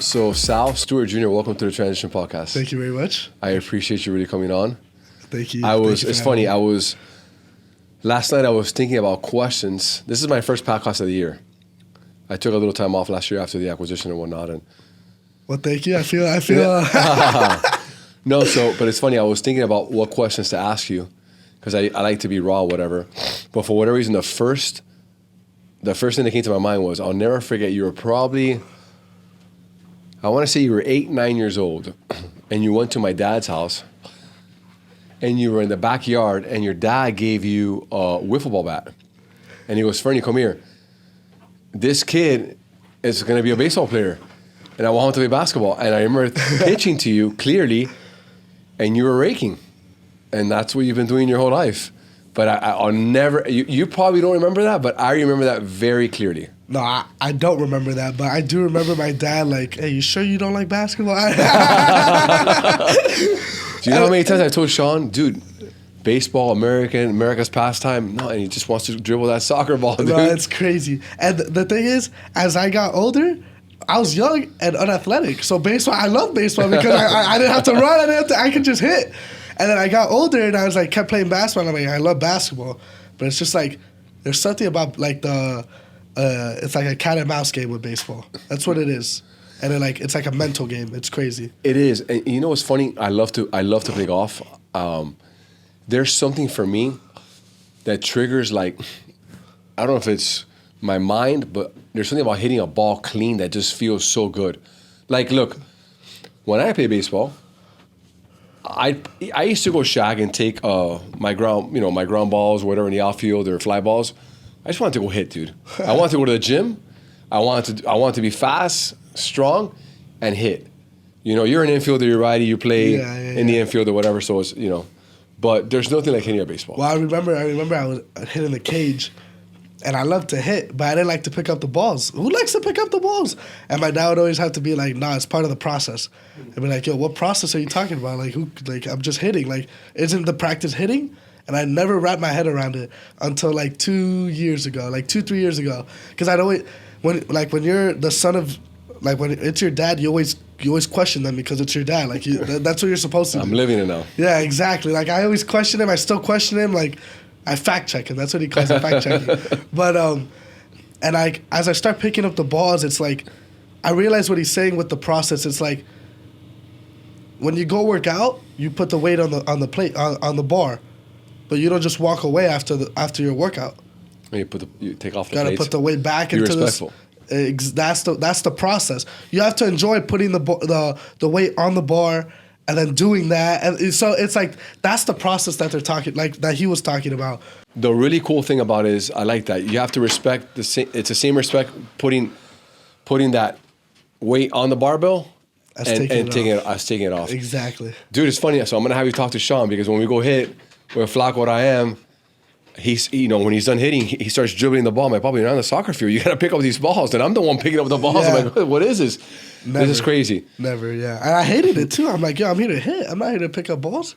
So, Sal Stewart Jr., welcome to the Transition Podcast. Thank you very much. I appreciate you really coming on. Thank you. It's funny, last night I was thinking about questions. This is my first podcast of the year. I took a little time off last year after the acquisition and whatnot. Well, thank you. I feel. No, but it's funny, I was thinking about what questions to ask you because I like to be raw, whatever. But for whatever reason, the first thing that came to my mind was, I'll never forget, you were probably, I want to say you were 8, 9 years old, and you went to my dad's house, and you were in the backyard, and your dad gave you a wiffle ball bat. And he goes, Fernie, come here. This kid is going to be a baseball player, and I want him to play basketball. And I remember pitching to you clearly, and you were raking. And that's what you've been doing your whole life. But I'll never, you probably don't remember that, but I remember that very clearly. No, I don't remember that, but I do remember my dad like, hey, you sure you don't like basketball? Do you know how many times I told Sean, dude, baseball, America's pastime? No, and he just wants to dribble that soccer ball, dude. No, it's crazy. And the thing is, as I got older, I was young and unathletic. So baseball, I love baseball because I didn't have to run. I could just hit. And then I got older and I was like, kept playing basketball. And I'm like, I love basketball. But it's just like, there's something about like it's like a cat and mouse game with baseball. That's what it is. And then like, it's like a mental game. It's crazy. It is. And you know what's funny? I love to play golf. There's something for me that triggers like, I don't know if it's my mind, but there's something about hitting a ball clean that just feels so good. Like, look, when I play baseball, I used to go shag and take my ground balls, whatever in the outfield or fly balls. I just wanted to go hit, dude. I wanted to go to the gym. I wanted to be fast, strong, and hit. You know, you're an infielder, you're righty, you play in the infield or whatever. So it's but there's nothing like hitting a baseball. Well, I remember I was hitting the cage, and I loved to hit, but I didn't like to pick up the balls. Who likes to pick up the balls? And my dad would always have to be like, nah, it's part of the process. I'd be like, yo, what process are you talking about? Like, I'm just hitting. Like, isn't the practice hitting? And I never wrapped my head around it until like 2 years ago, like 2-3 years ago. Because I'd always, when you're the son of, like when it's your dad, you always question them because it's your dad. Like that's what you're supposed to do. I'm living it now. Yeah, exactly. Like I always question him. I still question him. Like I fact check him. That's what he calls it, fact checking. But and as I start picking up the balls, it's like I realize what he's saying with the process. It's like when you go work out, you put the weight on the plate on the bar, but you don't just walk away after your workout. You take off the plates. Gotta put the weight back into respectful. That's the process. You have to enjoy putting the weight on the bar and then doing that, and so it's like that's the process that they're talking, like that he was talking about. The really cool thing about it is I like that you have to respect it's the same respect putting that weight on the barbell and taking it off. Exactly, dude. It's funny. So I'm gonna have you talk to Sean because when we go hit where Flacco I am. He's, when he's done hitting, he starts dribbling the ball. I'm like, Bobby, you're on the soccer field. You got to pick up these balls. And I'm the one picking up the balls. Yeah. I'm like, what is this? Never. This is crazy. Never, yeah. And I hated it too. I'm like, yo, I'm here to hit. I'm not here to pick up balls.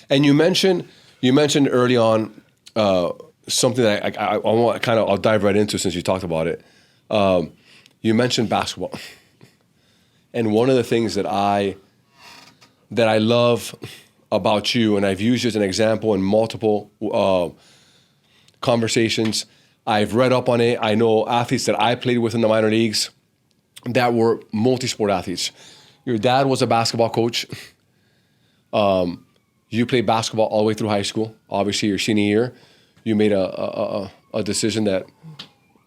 And you mentioned early on something that I want I'll dive right into since you talked about it. You mentioned basketball. And one of the things that I love about you, and I've used you as an example in multiple conversations. I've read up on it. I know athletes that I played with in the minor leagues that were multi-sport athletes. Your dad was a basketball coach. You played basketball all the way through high school. Obviously, your senior year, you made a decision that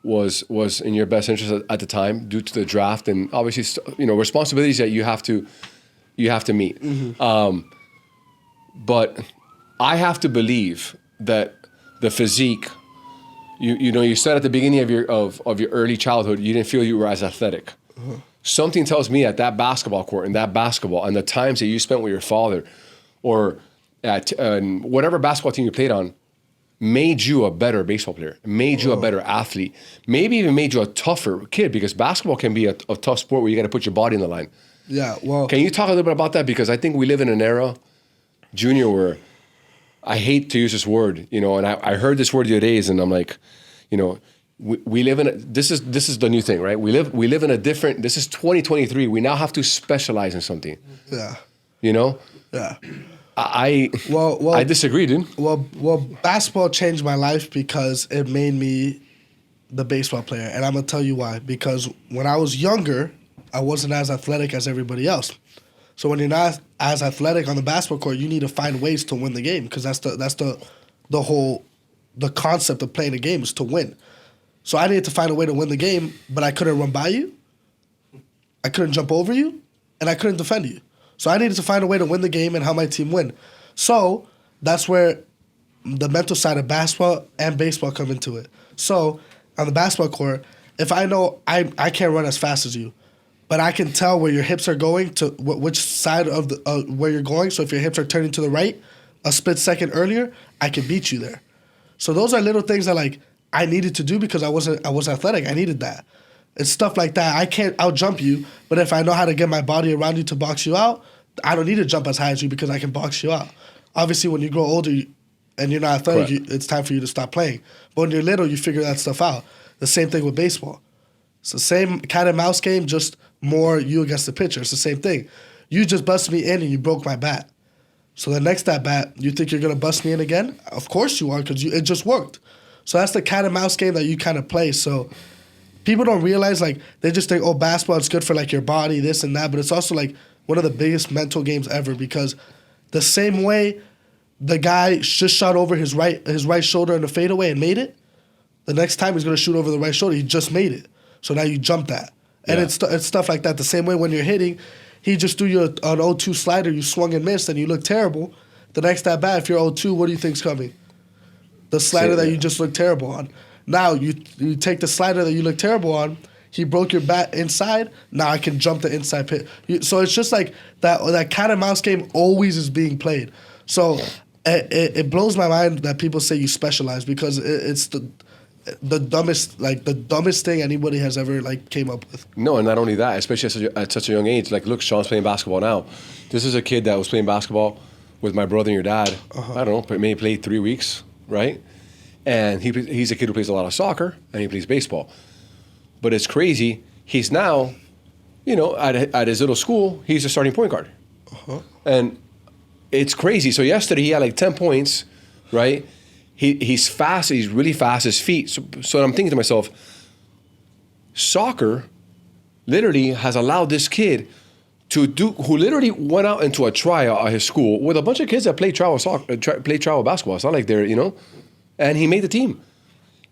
was in your best interest at the time due to the draft and obviously responsibilities that you have to meet. Mm-hmm. But I have to believe that the physique, you said at the beginning of your early childhood, you didn't feel you were as athletic. Uh-huh. Something tells me at that basketball court and that basketball and the times that you spent with your father, or at whatever basketball team you played on made you a better baseball player, made you a better athlete, maybe even made you a tougher kid, because basketball can be a tough sport where you got to put your body in the line. Yeah, well... Can you talk a little bit about that? Because I think we live in an era, Junior, where I hate to use this word, you know, and I heard this word the other days, and I'm like, you know, we live in this is the new thing, right? We live in a different, this is 2023. We now have to specialize in something. Yeah. You know? Yeah. I disagree, dude. Well, basketball changed my life because it made me the baseball player. And I'm going to tell you why. Because when I was younger, I wasn't as athletic as everybody else. So when you're not as athletic on the basketball court, you need to find ways to win the game, because that's the whole concept of playing a game is to win. So I needed to find a way to win the game, but I couldn't run by you, I couldn't jump over you, and I couldn't defend you. So I needed to find a way to win the game and help my team win. So that's where the mental side of basketball and baseball come into it. So on the basketball court, if I know I can't run as fast as you, but I can tell where your hips are going to which side of the where you're going. So if your hips are turning to the right a split second earlier, I can beat you there. So those are little things that like I needed to do because I wasn't athletic. I needed that. It's stuff like that. I can't out-jump you, but if I know how to get my body around you to box you out, I don't need to jump as high as you because I can box you out. Obviously, when you grow older and you're not athletic, it's time for you to stop playing. But when you're little, you figure that stuff out. The same thing with baseball. It's the same cat and mouse game, just more you against the pitcher. It's the same thing. You just busted me in and you broke my bat. So the next at bat, you think you're going to bust me in again? Of course you are, because it just worked. So that's the cat and mouse game that you kind of play. So people don't realize, like, they just think, oh, basketball is good for, like, your body, this and that. But it's also, like, one of the biggest mental games ever, because the same way the guy just shot over his right shoulder in the fadeaway and made it, the next time he's going to shoot over the right shoulder, he just made it. So now you jump that. And it's stuff like that. The same way when you're hitting, he just threw you an 0-2 slider, you swung and missed, and you look terrible. The next at bat, if you're 0-2, what do you think's coming? The slider that you just looked terrible on. Now you take the slider that you look terrible on, he broke your bat inside, now I can jump the inside pit. So it's just like that cat and mouse game always is being played. So it blows my mind that people say you specialize, because it's the dumbest thing anybody has ever like came up with. No, and not only that, especially at such a young age. Like, look, Sean's playing basketball now. This is a kid that was playing basketball with my brother and your dad. I don't know, maybe played 3 weeks, right? And he's a kid who plays a lot of soccer and he plays baseball. But it's crazy. He's now, you know, at his little school, he's a starting point guard. And it's crazy. So yesterday he had like 10 points, right? He's fast. He's really fast. His feet. So I'm thinking to myself, soccer literally has allowed this kid who literally went out into a tryout at his school with a bunch of kids that play travel basketball. It's not like they're, you know, and he made the team.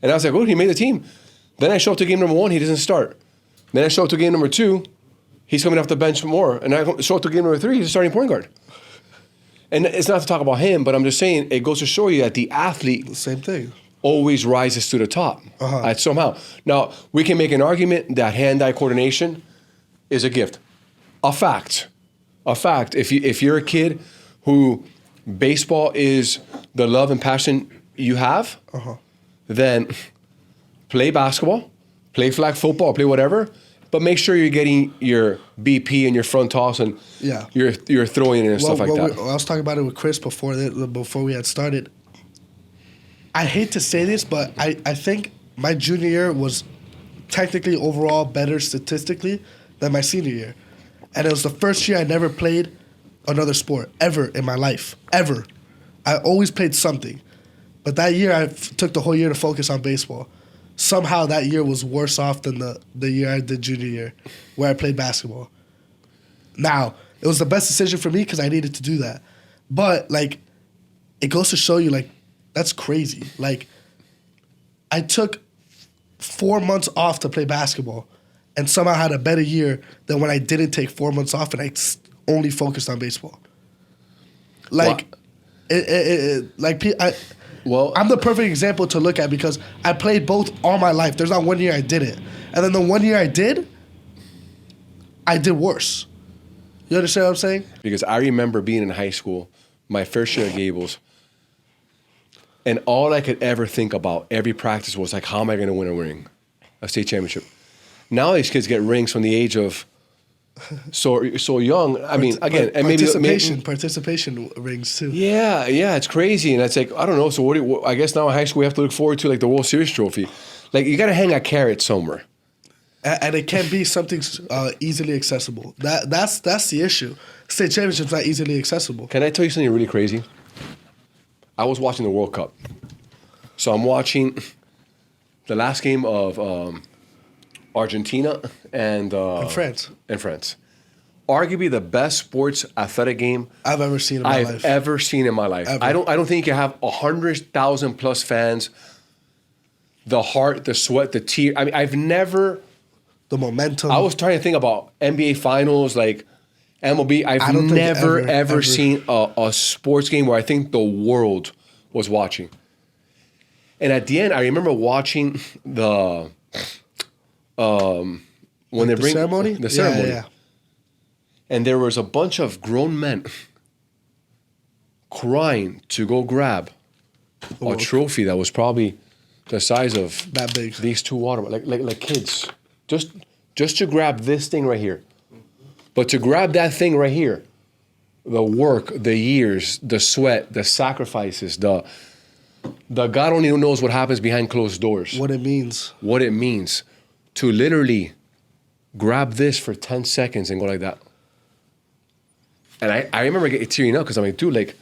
And I was like, oh, he made the team. Then I show up to game number 1, he doesn't start. Then I show up to game number 2, he's coming off the bench more. And I show up to game number 3, he's a starting point guard. And it's not to talk about him, but I'm just saying it goes to show you that the athlete, same thing, always rises to the top somehow. Now, we can make an argument that hand-eye coordination is a gift. A fact. If you're a kid who baseball is the love and passion you have, then play basketball, play flag football, play whatever, but make sure you're getting your BP and your front toss and your throwing and stuff like that. I was talking about it with Chris before we had started. I hate to say this, but I think my junior year was technically overall better statistically than my senior year. And it was the first year I never played another sport ever in my life, ever. I always played something. But that year, I took the whole year to focus on baseball. Somehow that year was worse off than the year I did junior year, where I played basketball. Now, it was the best decision for me because I needed to do that. But, like, it goes to show you, like, that's crazy. Like, I took 4 months off to play basketball and somehow had a better year than when I didn't take 4 months off and I only focused on baseball. Like, I'm the perfect example to look at because I played both all my life. There's not one year I did it. And then the 1 year I did worse. You understand what I'm saying? Because I remember being in high school my fair share of Gables. And all I could ever think about every practice was like, how am I going to win a ring, a state championship? Now these kids get rings from the age of so young. I mean, again, and participation rings too. Yeah, it's crazy, and it's like I don't know. So I guess now in high school we have to look forward to like the World Series trophy. Like you got to hang a carrot somewhere, and it can't be something easily accessible. That's the issue. State championship's not easily accessible. Can I tell you something really crazy? I was watching the World Cup, so I'm watching the last game of Argentina and France. Arguably the best sports athletic game I've ever seen in my life. Ever seen in my life. Ever. I don't think you can have 100,000 plus fans. The heart, the sweat, the tear. I mean, I've never. The momentum. I was trying to think about NBA finals, like MLB. I've never ever seen a sports game where I think the world was watching. And at the end, I remember watching the. When they bring ceremony? The ceremony. Yeah. And there was a bunch of grown men crying to go grab a trophy that was probably the size of that big. These two like kids. Just to grab this thing right here. But to grab that thing right here, the work, the years, the sweat, the sacrifices, the God only knows what happens behind closed doors. What it means. What it means to literally grab this for 10 seconds and go like that. And I remember getting tearing up because I'm like, dude, like,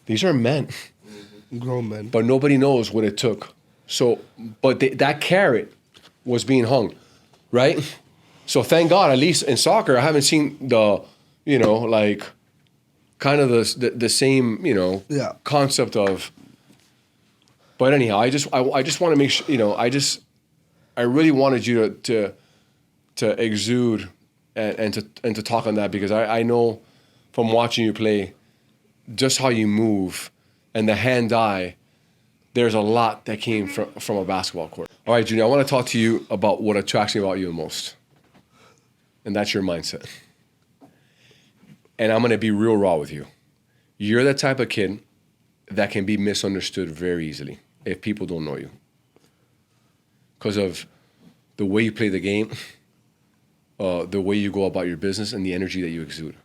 these are men. Grown men. But nobody knows what it took. So, but that carrot was being hung, right? So thank God, at least in soccer, I haven't seen the, like, kind of the same, concept of. But anyhow, I just want to make sure, I really wanted you to exude and to talk on that because I know from watching you play just how you move and the hand-eye, there's a lot that came from a basketball court. All right, Junior, I want to talk to you about what attracts me about you the most. And that's your mindset. And I'm going to be real raw with you. You're the type of kid that can be misunderstood very easily if people don't know you. Because of the way you play the game, the way you go about your business, and the energy that you exude.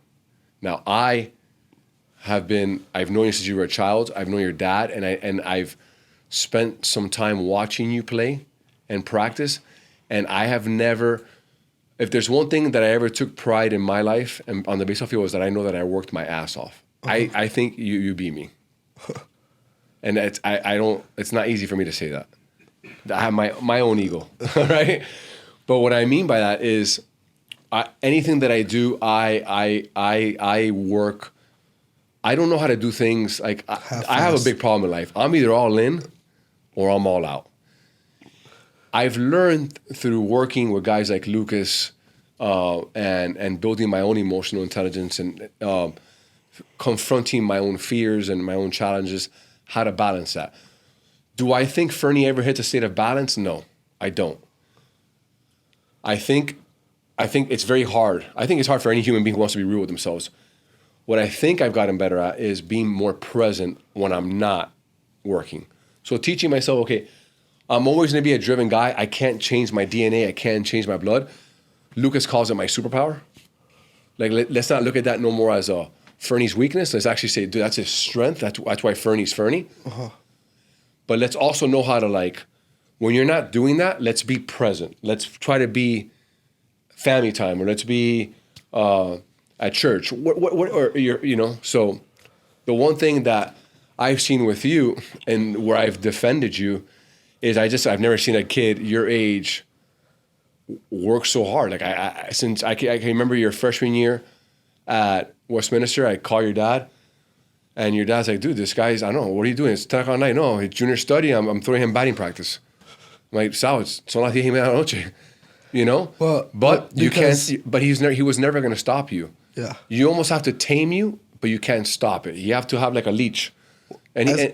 Now, I've known you since you were a child. I've known your dad, and I've spent some time watching you play and practice, and I have never, if there's one thing that I ever took pride in my life and on the baseball field was that I know that I worked my ass off. Uh-huh. I think you beat me. And it's not easy for me to say that. I have my own ego, right? But what I mean by that is anything that I do, I work. I don't know how to do things like I have a big problem in life. I'm either all in or I'm all out. I've learned through working with guys like Lucas and building my own emotional intelligence and confronting my own fears and my own challenges, how to balance that. Do I think Fernie ever hits a state of balance? No, I don't. I think it's very hard. I think it's hard for any human being who wants to be real with themselves. What I think I've gotten better at is being more present when I'm not working. So teaching myself, okay, I'm always going to be a driven guy. I can't change my DNA. I can't change my blood. Lucas calls it my superpower. Like, let's not look at that no more as a Fernie's weakness. Let's actually say, dude, that's his strength. That's why Fernie's Fernie. Uh-huh. But let's also know how to, like, when you're not doing that, let's be present. Let's try to be family time, or let's be at church. So the one thing that I've seen with you and where I've defended you is I've never seen a kid your age work so hard. Like I can remember your freshman year at Westminster, I call your dad, and your dad's like, dude, this guy's, I don't know, what are you doing? It's 10 o'clock at night. No, it's junior study. I'm throwing him batting practice. I'm like, Sal, son las 10 y media de la noche. Well, but you can't. But he was never going to stop you. Yeah. You almost have to tame you, but you can't stop it. You have to have like a leash. And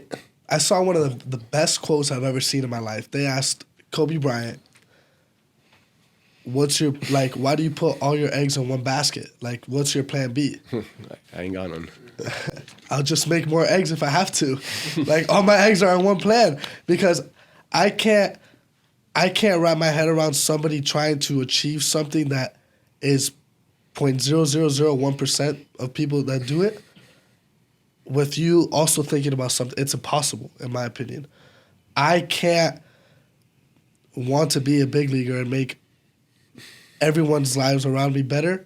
I saw one of the best quotes I've ever seen in my life. They asked Kobe Bryant, what's your, like, why do you put all your eggs in one basket? Like, what's your plan B? I ain't got none. I'll just make more eggs if I have to. Like, all my eggs are in one plan because I can't wrap my head around somebody trying to achieve something that is 0.0001% of people that do it with you also thinking about something. It's impossible, in my opinion. I can't want to be a big leaguer and make everyone's lives around me better,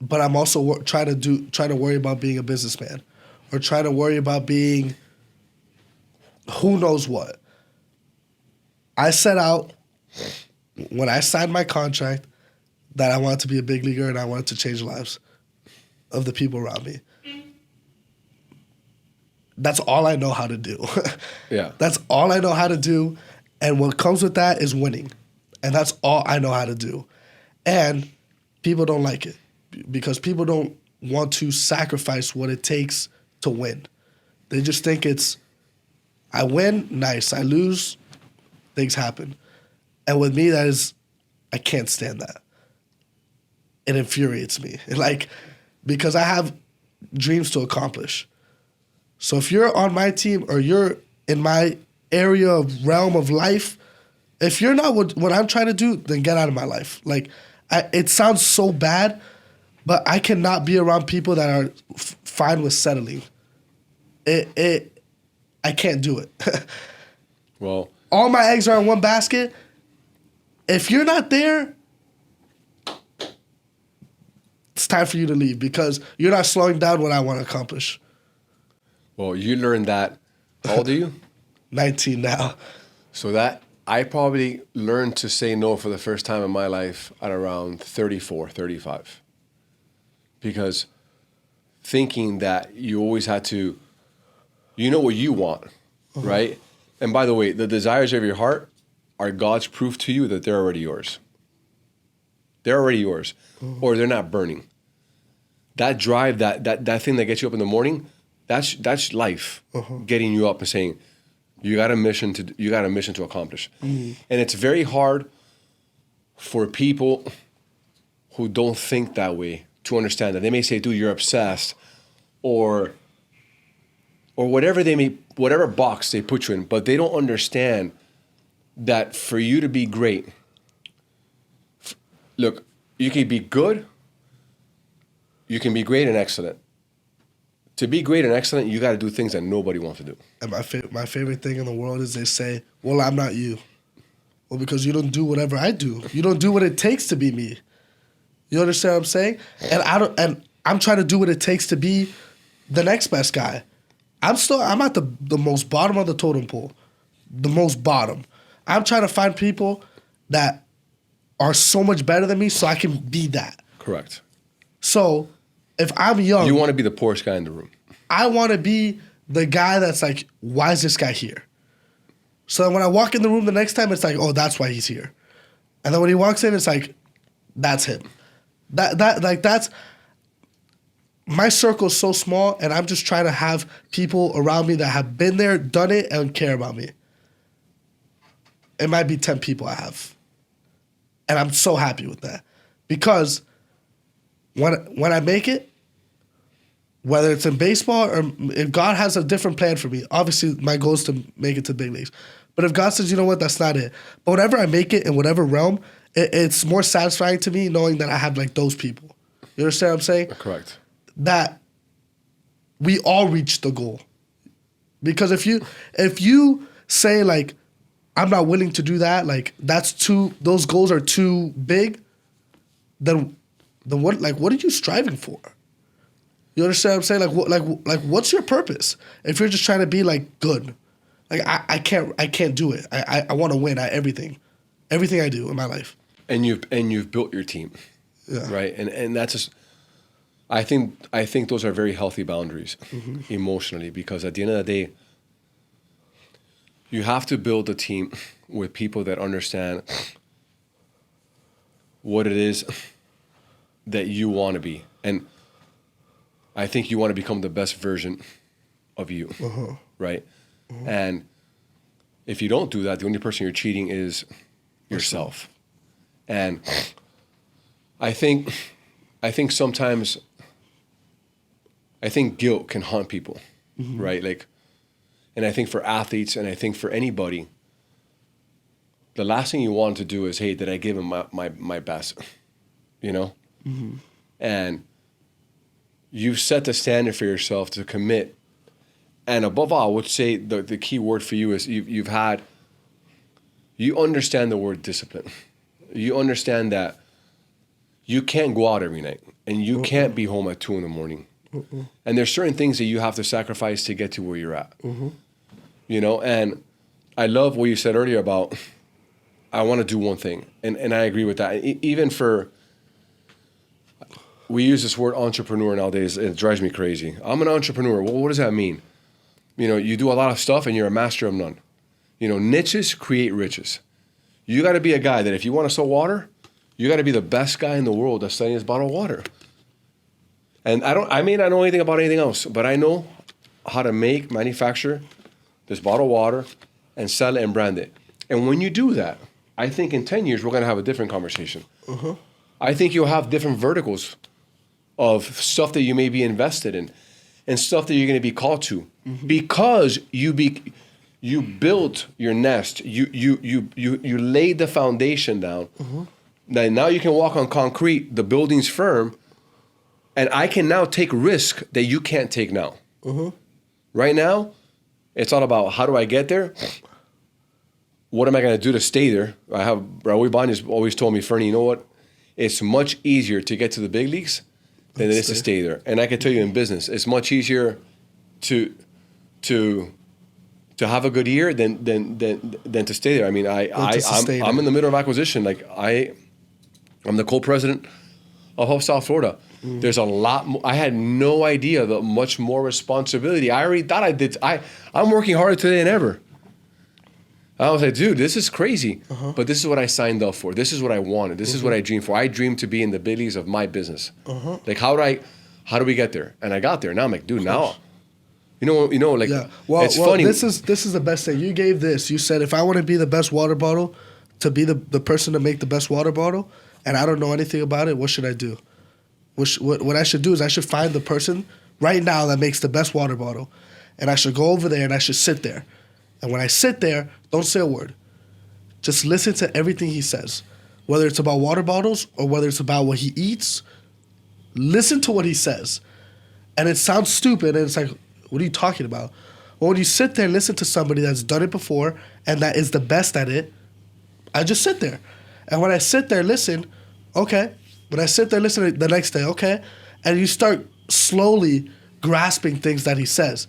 but I'm also trying to worry about being a businessman or trying to worry about being who knows what. I set out when I signed my contract that I wanted to be a big leaguer and I wanted to change lives of the people around me. That's all I know how to do. Yeah. That's all I know how to do. And what comes with that is winning. And that's all I know how to do. And people don't like it because people don't want to sacrifice what it takes to win. They just think it's, I win, nice. I lose, things happen. And with me, that is, I can't stand that. It infuriates me. Like, because I have dreams to accomplish. So if you're on my team or you're in my area of realm of life, if you're not what I'm trying to do, then get out of my life. Like, it sounds so bad, but I cannot be around people that are fine with settling. I can't do it. Well, all my eggs are in one basket. If you're not there, it's time for you to leave because you're not slowing down what I want to accomplish. Well, you learned that. How old are you? 19 now. So that I probably learned to say no for the first time in my life at around 34, 35. Because thinking that you always had to, you know what you want, right? And by the way, the desires of your heart are God's proof to you that they're already yours. They're already yours, or they're not burning. That drive, that thing that gets you up in the morning, that's life getting you up and saying, you got a mission to accomplish. And it's very hard for people who don't think that way to understand that. They may say, dude, you're obsessed, or whatever box they put you in, but they don't understand that for you to be great, look, you can be good, you can be great and excellent. To be great and excellent, you got to do things that nobody wants to do. And my favorite thing in the world is they say, well, I'm not you. Well, because you don't do whatever I do. You don't do what it takes to be me. You understand what I'm saying? And I'm trying to do what it takes to be the next best guy. I'm at the most bottom of the totem pole. The most bottom. I'm trying to find people that are so much better than me so I can be that. Correct. So if I'm young, you want to be the poorest guy in the room. I want to be the guy that's like, why is this guy here? So when I walk in the room the next time, it's like, oh, that's why he's here. And then when he walks in, it's like, that's him. That's my circle is so small, and I'm just trying to have people around me that have been there, done it, and care about me. It might be 10 people I have. And I'm so happy with that. Because when I make it, whether it's in baseball or if God has a different plan for me, obviously my goal is to make it to big leagues. But if God says, you know what, that's not it. But whenever I make it in whatever realm, it's more satisfying to me knowing that I have like those people. You understand what I'm saying? Correct. That we all reach the goal. Because if you say like, I'm not willing to do that, like those goals are too big, then what are you striving for? You understand what I'm saying? Like what's your purpose? If you're just trying to be like good. Like I can't do it. I want to win at everything I do in my life. And you've built your team. Yeah. Right? And that's just I think those are very healthy boundaries emotionally, because at the end of the day, you have to build a team with people that understand what it is that you want to be. And I think you want to become the best version of you, right? And if you don't do that, the only person you're cheating is yourself. And I think sometimes, I think guilt can haunt people, right? Like, and I think for athletes, and I think for anybody, the last thing you want to do is, hey, did I give him my best? You know? And you've set the standard for yourself to commit. And above all, I would say the key word for you is you understand the word discipline. You understand that you can't go out every night and you can't be home at 2 a.m. And there's certain things that you have to sacrifice to get to where you're at. You know, and I love what you said earlier about, I want to do one thing. And I agree with that. Even for, we use this word entrepreneur nowadays. It drives me crazy. I'm an entrepreneur. Well, what does that mean? You know, you do a lot of stuff and you're a master of none. You know, niches create riches. You got to be a guy that if you want to sell water, you got to be the best guy in the world that's selling his bottled water. And I may not know anything about anything else, but I know how to manufacture this bottled water and sell it and brand it. And when you do that, I think in 10 years, we're going to have a different conversation. I think you'll have different verticals of stuff that you may be invested in and stuff that you're going to be called to because you built your nest. You laid the foundation down. Now you can walk on concrete. The building's firm. And I can now take risk that you can't take now. Right now, it's all about how do I get there? What am I going to do to stay there? Raul Ibanez always told me, Fernie, you know what? It's much easier to get to the big leagues than it is to stay there. And I can tell you in business, it's much easier to have a good year than to stay there. I mean, I'm in the middle of acquisition. Like I'm the co-president of Hope South Florida. There's a lot more. I had no idea the much more responsibility. I already thought I did. I'm working harder today than ever. I was like, dude, this is crazy. But this is what I signed up for. This is what I wanted. This is what I dreamed for. I dreamed to be in the big leagues of my business. Like, how do we get there? And I got there. Now I'm like, dude, now, you know, like, well, it's funny. This is the best thing. You gave this. You said, if I want to be the best water bottle, to be the person to make the best water bottle, and I don't know anything about it, what should I do? What I should do is I should find the person right now that makes the best water bottle, and I should go over there and I should sit there. And when I sit there, don't say a word. Just listen to everything he says, whether it's about water bottles or whether it's about what he eats. Listen to what he says. And it sounds stupid, and it's like, what are you talking about? Well, when you sit there and listen to somebody that's done it before and that is the best at it, I just sit there. And when I sit there, listen, okay. When I sit there, listen the next day, okay. And you start slowly grasping things that he says.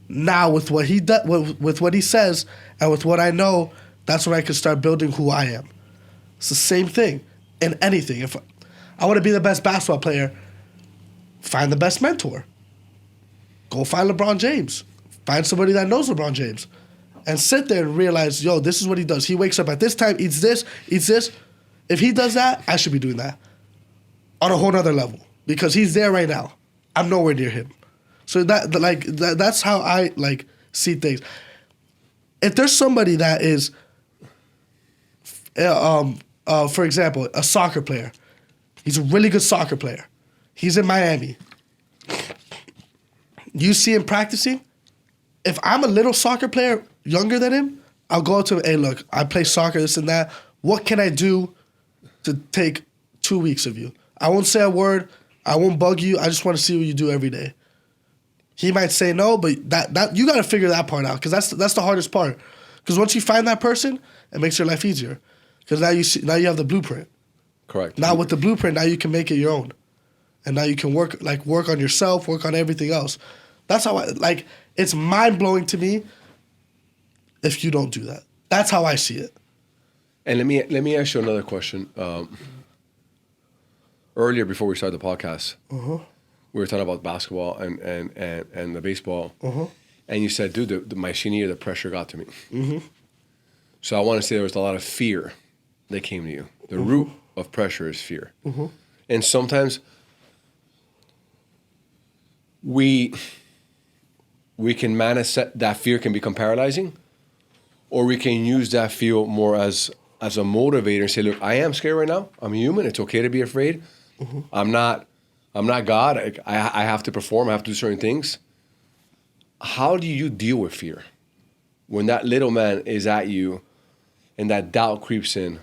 Now, with what he with what he says and with what I know, that's when I can start building who I am. It's the same thing in anything. If I want to be the best basketball player, find the best mentor. Go find LeBron James. Find somebody that knows LeBron James. And sit there and realize, yo, this is what he does. He wakes up at this time, eats this. If he does that, I should be doing that on a whole nother level because he's there right now. I'm nowhere near him. So that's how I see things. If there's somebody that is, for example, a soccer player, he's a really good soccer player. He's in Miami. You see him practicing. If I'm a little soccer player younger than him, I'll go up to him, hey, look, I play soccer, this and that. What can I do to take 2 weeks of you? I won't say a word. I won't bug you. I just want to see what you do every day. He might say no, but that you got to figure that part out because that's the hardest part. Because once you find that person, it makes your life easier. Because now you have the blueprint. Correct. Now with the blueprint, now you can make it your own, and now you can work on yourself, work on everything else. That's how it's mind blowing to me. If you don't do that, that's how I see it. And let me ask you another question. Earlier, before we started the podcast, we were talking about basketball and the baseball, and you said, dude, my senior year, the pressure got to me. So I want to say there was a lot of fear that came to you. The root of pressure is fear. And sometimes we can manage that fear can become paralyzing, or we can use that fear more as as a motivator and say, look, I am scared right now. I'm human. It's okay to be afraid. I'm not God. I have to perform. I have to do certain things. How do you deal with fear when that little man is at you and that doubt creeps in?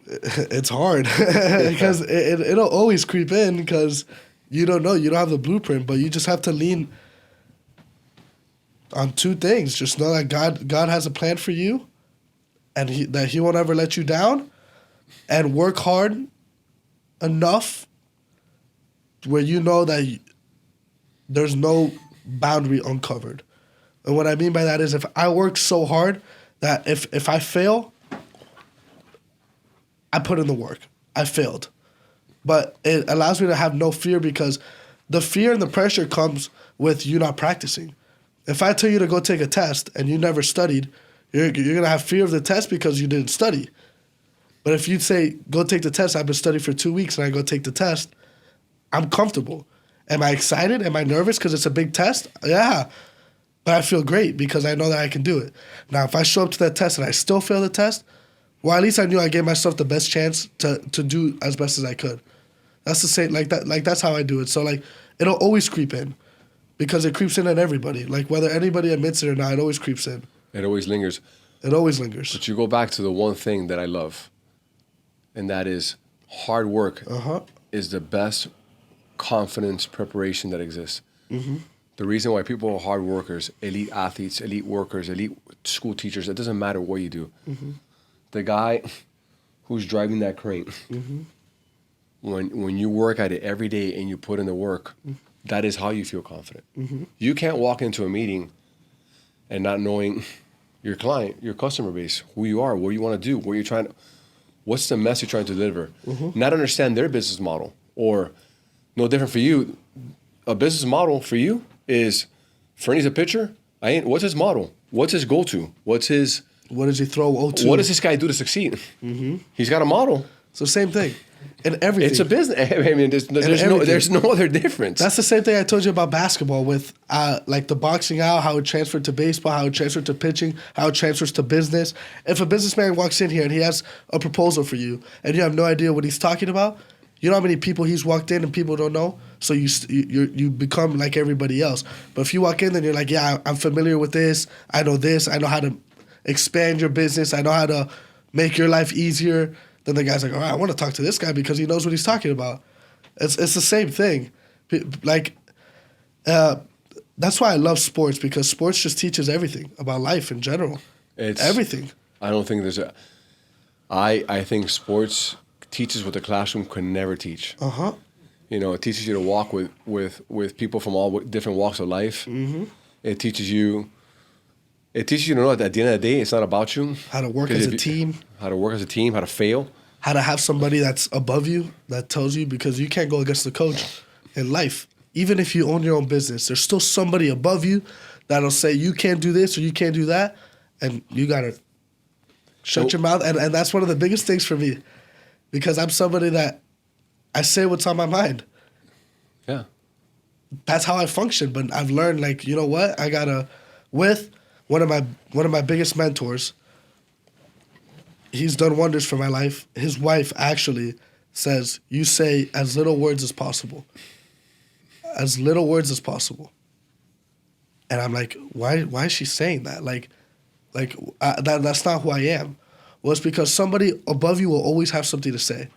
It's hard because it'll always creep in because you don't know. You don't have the blueprint, but you just have to lean on two things. Just know that God has a plan for you and that he won't ever let you down, and work hard enough where you know that there's no boundary uncovered. And what I mean by that is if I work so hard that if I fail, I put in the work. I failed. But it allows me to have no fear because the fear and the pressure comes with you not practicing. If I tell you to go take a test and you never studied, you're going to have fear of the test because you didn't study. But if you say, go take the test, I've been studying for 2 weeks and I go take the test, I'm comfortable. Am I excited? Am I nervous because it's a big test? Yeah. But I feel great because I know that I can do it. Now, if I show up to that test and I still fail the test, well, at least I knew I gave myself the best chance to do as best as I could. That's the same, like that. Like that's how I do it. So like, it'll always creep in, because it creeps in at everybody. Like whether anybody admits it or not, it always creeps in. It always lingers. It always lingers. But you go back to the one thing that I love, and that is hard work is the best confidence preparation that exists. Mm-hmm. The reason why people are hard workers, elite athletes, elite workers, elite school teachers, it doesn't matter what you do. Mm-hmm. The guy who's driving that crane, when you work at it every day and you put in the work, that is how you feel confident. Mm-hmm. You can't walk into a meeting and not knowing your client, your customer base, who you are, what you want to do, what you're trying to, what's the message you're trying to deliver. Mm-hmm. Not understand their business model, or no different for you. A business model for you is, Fernie's a pitcher. What's his model? What's his go-to? What does he throw O2? What does this guy do to succeed? Mm-hmm. He's got a model. It's the same thing. In everything. It's a business. I mean, there's no other difference. That's the same thing I told you about basketball with like the boxing out, how it transferred to baseball, how it transferred to pitching, how it transfers to business. If a businessman walks in here and he has a proposal for you and you have no idea what he's talking about, you know how many people he's walked in and people don't know? So you become like everybody else. But if you walk in and you're like, yeah, I'm familiar with this, I know how to expand your business, I know how to make your life easier, then the guy's like, all right, I want to talk to this guy because he knows what he's talking about. It's the same thing. Like, that's why I love sports, because sports just teaches everything about life in general. It's everything. I don't think there's a... I think sports teaches what the classroom can never teach. Uh-huh. You know, it teaches you to walk with people from all different walks of life. Mm-hmm. It teaches you to know that at the end of the day, it's not about you. How to work as a team. How to work as a team, how to fail. How to have somebody that's above you that tells you, because you can't go against the coach in life. Even if you own your own business, there's still somebody above you that'll say you can't do this or you can't do that, and you got to shut your mouth. And that's one of the biggest things for me, because I'm somebody that I say what's on my mind. Yeah. That's how I function, but I've learned, like, you know what? I got to, with one of my biggest mentors, he's done wonders for my life. His wife actually says, you say as little words as possible. As little words as possible. And I'm like, why is she saying that? That's not who I am. Well, it's because somebody above you will always have something to say.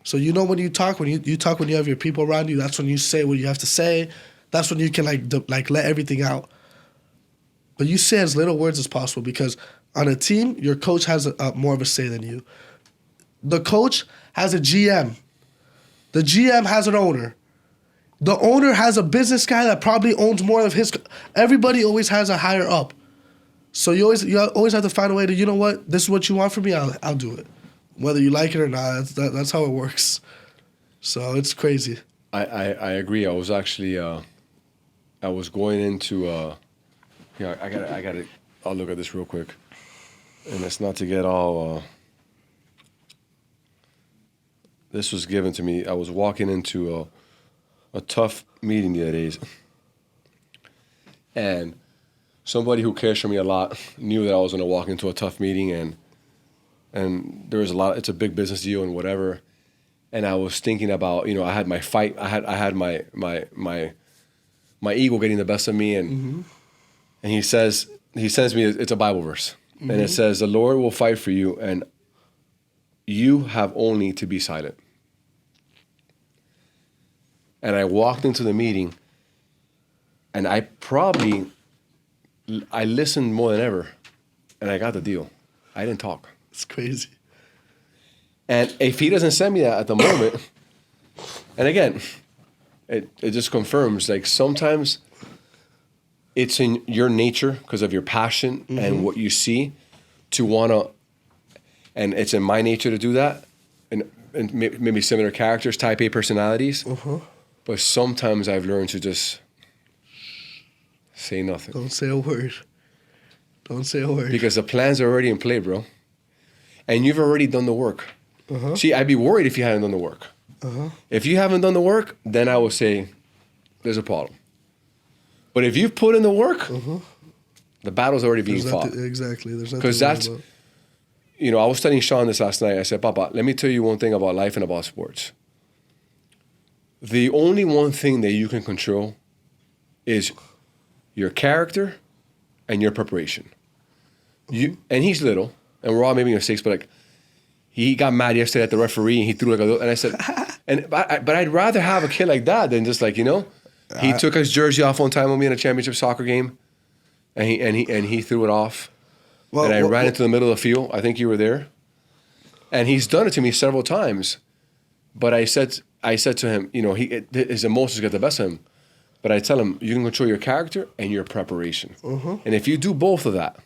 So you know when you talk, when you have your people around you, that's when you say what you have to say. That's when you can like let everything out. But you say as little words as possible, because on a team, your coach has more of a say than you. The coach has a GM. The GM has an owner. The owner has a business guy that probably owns more of his. Everybody always has a higher up. So you always have to find a way to, you know what, this is what you want from me, I'll do it. Whether you like it or not, that's how it works. So it's crazy. I agree. I was actually, I was going into, I'll look at this real quick. And it's not to get all, this was given to me. I was walking into a tough meeting the other days. And somebody who cares for me a lot knew that I was going to walk into a tough meeting, and and there was a lot. It's a big business deal and whatever. And I was thinking about, you know, I had my fight. I had my ego getting the best of me, and he sends me. It's a Bible verse, and it says, "The Lord will fight for you, and you have only to be silent." And I walked into the meeting, and I listened more than ever, and I got the deal. I didn't talk. It's crazy. And if he doesn't send me that at the moment, and again, it just confirms, like, sometimes it's in your nature because of your passion and what you see to want to, and it's in my nature to do that, and maybe similar characters, type A personalities, but sometimes I've learned to just say nothing. Don't say a word. Don't say a word. Because the plans are already in play, bro. And you've already done the work. See, I'd be worried if you hadn't done the work. If you haven't done the work, then I would say there's a problem. But if you've put in the work, the battle's already being fought. Exactly. There's nothing Because that's, you know, I was telling Sean this last night. I said, Papa, let me tell you one thing about life and about sports. The only one thing that you can control is your character and your preparation. And he's little, and we're all making mistakes, but like, he got mad yesterday at the referee, and he threw like a, and I said, but I'd rather have a kid like that than just like, you know, he took his jersey off one time with me in a championship soccer game, and he threw it off, and I ran into the middle of the field. I think you were there, and he's done it to me several times, but I said to him, you know, his emotions get the best of him, but I tell him, you can control your character and your preparation, and if you do both of that,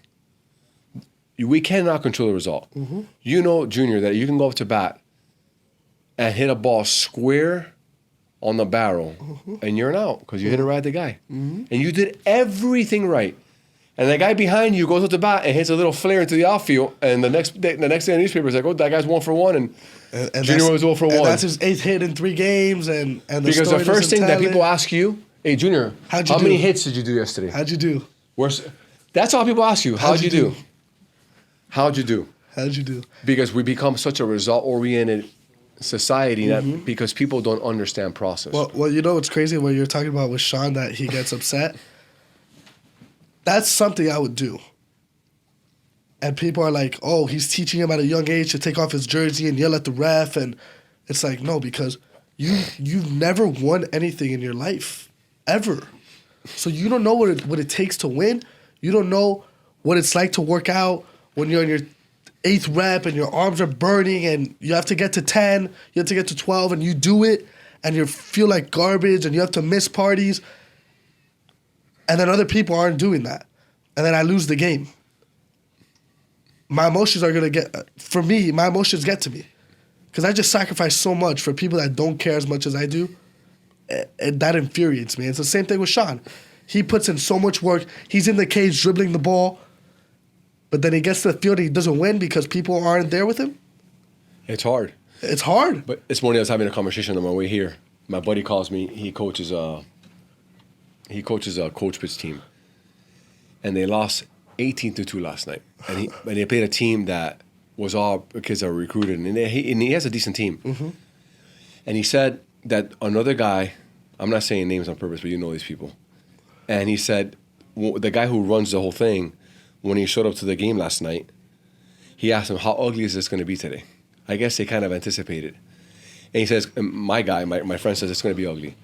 we cannot control the result. You know, Junior, that you can go up to bat and hit a ball square on the barrel, and you're an out because you hit it right at the guy. And you did everything right. And the guy behind you goes up to bat and hits a little flare into the outfield, and the next day in the newspaper is like, oh, that guy's 1 for 1, and Junior was 0 for 1. And that's his 8th hit in 3 games, and because the first thing that people ask you, hey, Junior, how many hits did you do yesterday? How'd you do? That's all people ask you. How'd you do? How'd you do? How'd you do? Because we become such a result-oriented society that because people don't understand process. Well, you know what's crazy? What you're talking about with Sean, that he gets upset. That's something I would do. And people are like, oh, he's teaching him at a young age to take off his jersey and yell at the ref. And it's like, no, because you've never won anything in your life, ever. So you don't know what it takes to win. You don't know what it's like to work out when you're in your 8th rep and your arms are burning and you have to get to 10, you have to get to 12, and you do it and you feel like garbage and you have to miss parties. And then other people aren't doing that. And then I lose the game. My emotions are going to get, for me, my emotions get to me. Because I just sacrifice so much for people that don't care as much as I do. And that infuriates me. It's the same thing with Sean. He puts in so much work. He's in the cage dribbling the ball. But then he gets to the field and he doesn't win because people aren't there with him. It's hard. It's hard. But this morning I was having a conversation on my way here. My buddy calls me. He coaches a coach pitch team, and they lost 18-2 last night. And they played a team that was all kids that were recruited, and he has a decent team. And he said that another guy, I'm not saying names on purpose, but you know these people. And he said the guy who runs the whole thing, when he showed up to the game last night, he asked him, how ugly is this going to be today? I guess they kind of anticipated. And he says, my friend says it's going to be ugly.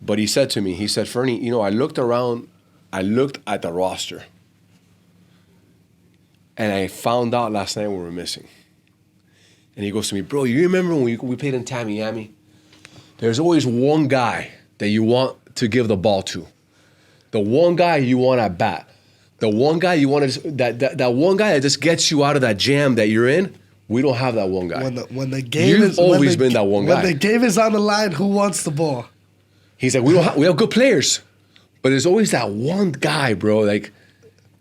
But he said to me, he said, Fernie, you know, I looked at the roster, and I found out last night we were missing. And he goes to me, bro, you remember when we played in Tamiami? There's always one guy that you want to give the ball to. The one guy you want at bat. The one guy you want to, that one guy that just gets you out of that jam that you're in. We don't have that one guy. When the game You've always been that one guy. When the game is on the line, who wants the ball? He's like, we have good players, but there's always that one guy, bro. Like,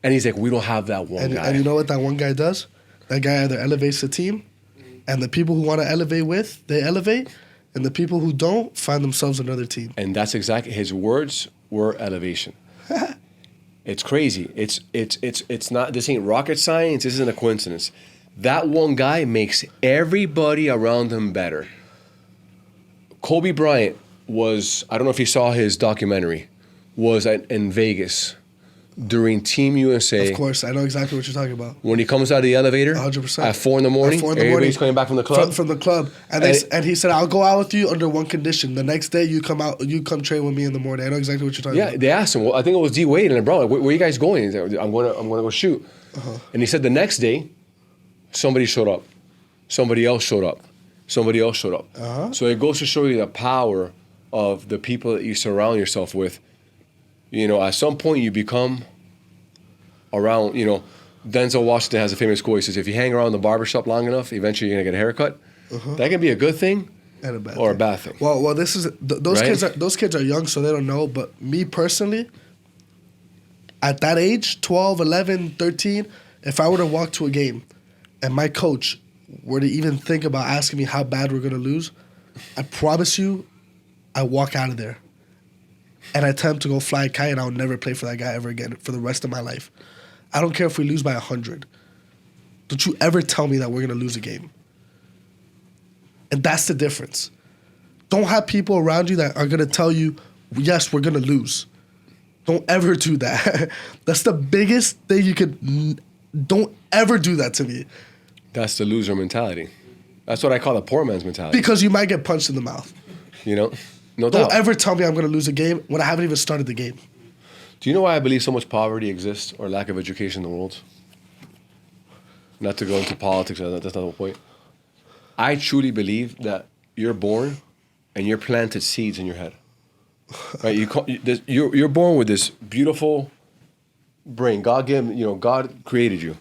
and he's like, we don't have that one guy. And you know what that one guy does? That guy either elevates the team, and the people who want to elevate with, they elevate, and the people who don't find themselves another team. And that's exactly, his words were elevation. It's crazy. It's not, this ain't rocket science. This isn't a coincidence. That one guy makes everybody around him better. Kobe Bryant was, I don't know if you saw his documentary, was in Vegas during Team USA. Of course, I know exactly what you're talking about. When he comes out of the elevator 100%. at 4 in the morning, everybody's coming back from the club. From the club. And he said, I'll go out with you under one condition. The next day, you come train with me in the morning. I know exactly what you're talking about. Yeah, they asked him, well, I think it was D. Wade and LeBron, where are you guys going? He's like, I'm going to go shoot. And he said the next day, somebody showed up. Somebody else showed up. Somebody else showed up. So it goes to show you the power of the people that you surround yourself with. You know, at some point you become around, you know, Denzel Washington has a famous quote. He says, if you hang around the barbershop long enough, eventually you're going to get a haircut. That can be a good thing and a bad or thing. a bad thing. Well, this is those Right? those kids are young, so they don't know. But me personally, at that age, 12, 11, 13, if I were to walk to a game and my coach were to even think about asking me how bad we're going to lose, I promise you, I walk out of there and I attempt to go fly a kite, and I'll never play for that guy ever again for the rest of my life. I don't care if we lose by 100. Don't you ever tell me that we're going to lose a game. And that's the difference. Don't have people around you that are going to tell you, yes, we're going to lose. Don't ever do that. That's the biggest thing you could... Don't ever do that to me. That's the loser mentality. That's what I call the poor man's mentality. Because you might get punched in the mouth. You know? No Don't doubt. ever tell me I'm going to lose a game when I haven't even started the game. Do you know why I believe so much poverty exists or lack of education in the world? Not to go into politics, that's not the point. I truly believe that you're born and you're planted seeds in your head. Right? You're born with this beautiful brain. God created you.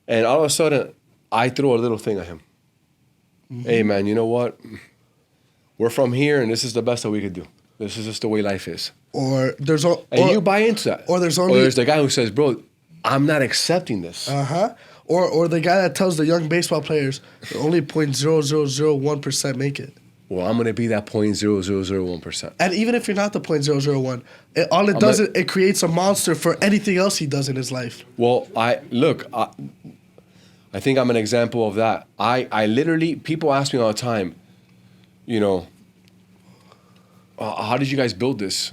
And all of a sudden, I throw a little thing at him. Hey, man, you know what? We're from here, and this is the best that we could do. This is just the way life is. And you buy into that. Or there's the guy who says, bro, I'm not accepting this. Or the guy that tells the young baseball players only 0.0001% make it. Well, I'm going to be that 0.0001%. And even if you're not the 0.001, it creates a monster for anything else he does in his life. Well, I think I'm an example of that. I literally, people ask me all the time, you know, how did you guys build this?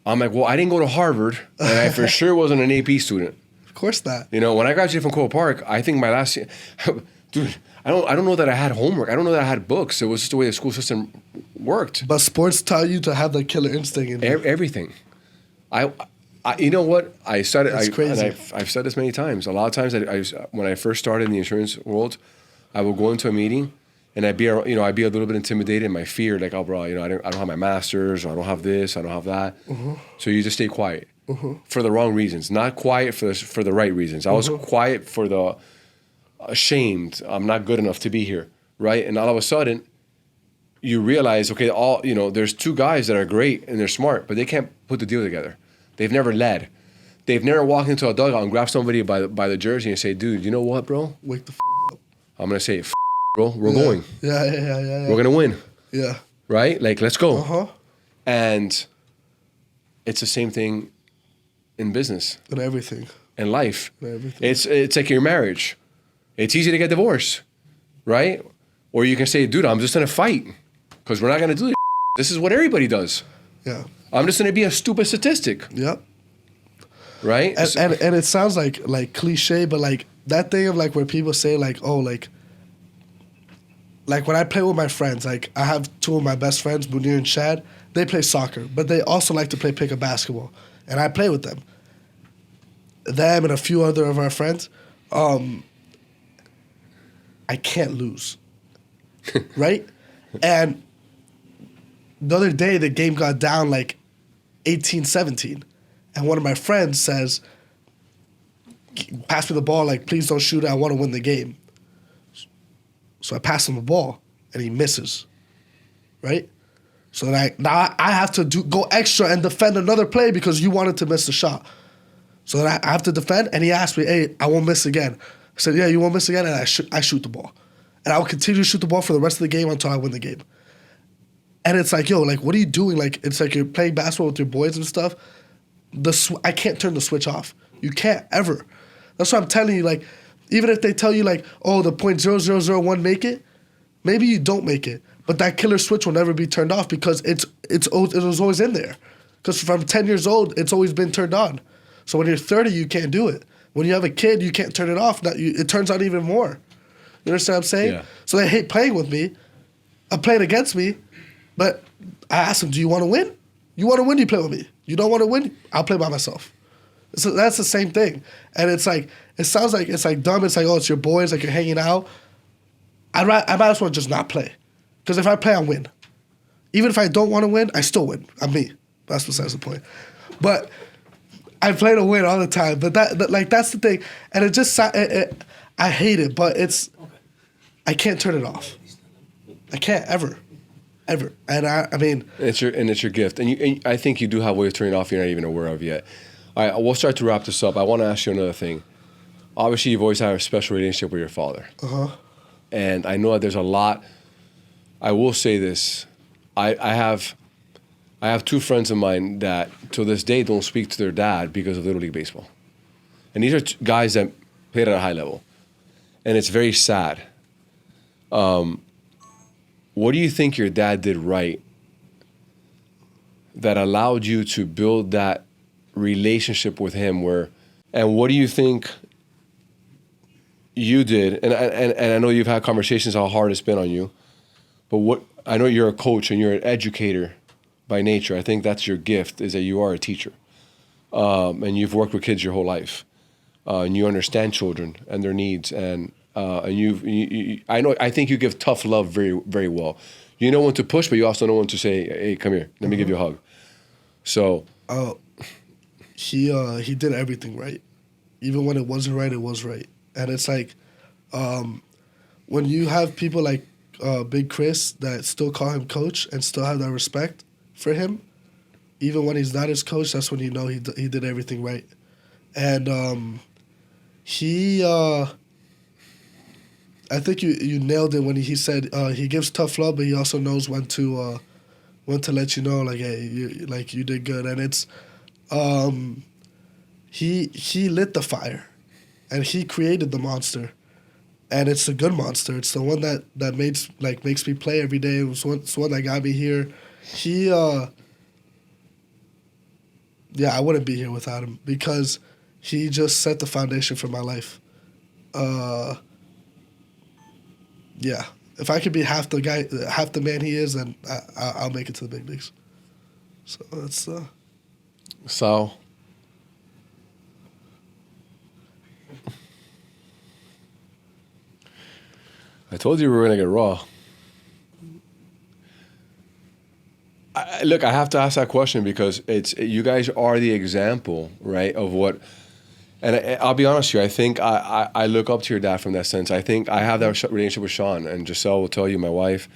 I'm like, well, I didn't go to Harvard, and I for sure wasn't an AP student. Of course not. You know, when I graduated from Cole Park, I think my last year, dude, I don't know that I had homework. I don't know that I had books. It was just the way the school system worked. But sports tell you to have the killer instinct in you. Everything. I you know what? I started. That's crazy. And I've said this many times. A lot of times, when I first started in the insurance world, I would go into a meeting, and I'd be a little bit intimidated in my fear, like, oh, bro, I don't have my master's, or I don't have this, I don't have that. So you just stay quiet for the wrong reasons, not quiet for the right reasons. I was quiet for the ashamed. I'm not good enough to be here, right? And all of a sudden, you realize, okay, there's two guys that are great and they're smart, but they can't put the deal together. They've never led. They've never walked into a dugout and grabbed somebody by the jersey and say, dude, you know what, bro? Wake the up. I'm going to say, bro, we're going. Yeah. We're going to win. Yeah. Right? Like, let's go. And it's the same thing in business. And everything. In life. And everything. It's like your marriage. It's easy to get divorced, right? Or you can say, dude, I'm just going to fight because we're not going to do this. This is what everybody does. Yeah. I'm just going to be a stupid statistic. Yep. Right? And it sounds like cliche, but like that thing of like where people say like, oh, like when I play with my friends, like I have two of my best friends, Munir and Shad, they play soccer, but they also like to play pickup basketball. And I play with them. Them and a few other of our friends, I can't lose. Right? And the other day, the game got down like 18-17. And one of my friends says, pass me the ball, like, please don't shoot it, I want to win the game. So I pass him the ball, and he misses. Right? So then now I have to go extra and defend another play because you wanted to miss the shot. So then I have to defend, and he asked me, hey, I won't miss again. I said, yeah, you won't miss again, and I shoot the ball. And I will continue to shoot the ball for the rest of the game until I win the game. And it's like, yo, like, what are you doing? Like, it's like you're playing basketball with your boys and stuff. I can't turn the switch off. You can't, ever. That's what I'm telling you, like, Even if they tell you like, oh, the 0.0001 make it, maybe you don't make it. But that killer switch will never be turned off because it was always in there. Because from 10 years old, it's always been turned on. So when you're 30, you can't do it. When you have a kid, you can't turn it off. It turns on even more. You understand what I'm saying? Yeah. So they hate playing with me, playing against me. But I ask them, do you want to win? You want to win, you play with me. You don't want to win, I'll play by myself. So that's the same thing. And it's like, it sounds like it's like dumb. It's like, oh, it's your boys, like you're hanging out. I might as well just not play. Because if I play, I win. Even if I don't want to win, I still win. I'm me. That's besides the point. But I play to win all the time. But that's the thing. And it just, I hate it, but I can't turn it off. I can't ever. And I mean. It's your gift. And I think you do have a way of turning it off you're not even aware of yet. All right, we'll start to wrap this up. I want to ask you another thing. Obviously, you've always had a special relationship with your father. Uh-huh. And I know that there's a lot. I will say this. I have two friends of mine that to this day don't speak to their dad because of Little League Baseball. And these are guys that played at a high level. And it's very sad. What do you think your dad did right that allowed you to build that relationship with him and what do you think you did? And I know you've had conversations how hard it's been on you, but I know you're a coach and you're an educator by nature. I think that's your gift, is that you are a teacher. And you've worked with kids your whole life. And you understand children and their needs. And I think you give tough love very, very well. You know when to push, but you also know when to say, hey, come here, let me give you a hug. So. He did everything right. Even when it wasn't right, it was right. And it's like, when you have people like Big Chris that still call him coach and still have that respect for him, even when he's not his coach, that's when you know he did everything right. And I think you nailed it when he said he gives tough love, but he also knows when to let you know, like, hey, you did good. And it's he lit the fire, and he created the monster, and it's a good monster. It's the one that makes me play every day. It's one that got me here. I wouldn't be here without him because he just set the foundation for my life. If I could be half the man he is, then I'll make it to the big leagues. So that's. Sal. I told you we were going to get raw. Look, I have to ask that question because you guys are the example, right, of what. And I'll be honest with you, I think I look up to your dad from that sense. I think I have that relationship with Sean, and Giselle will tell you, my wife,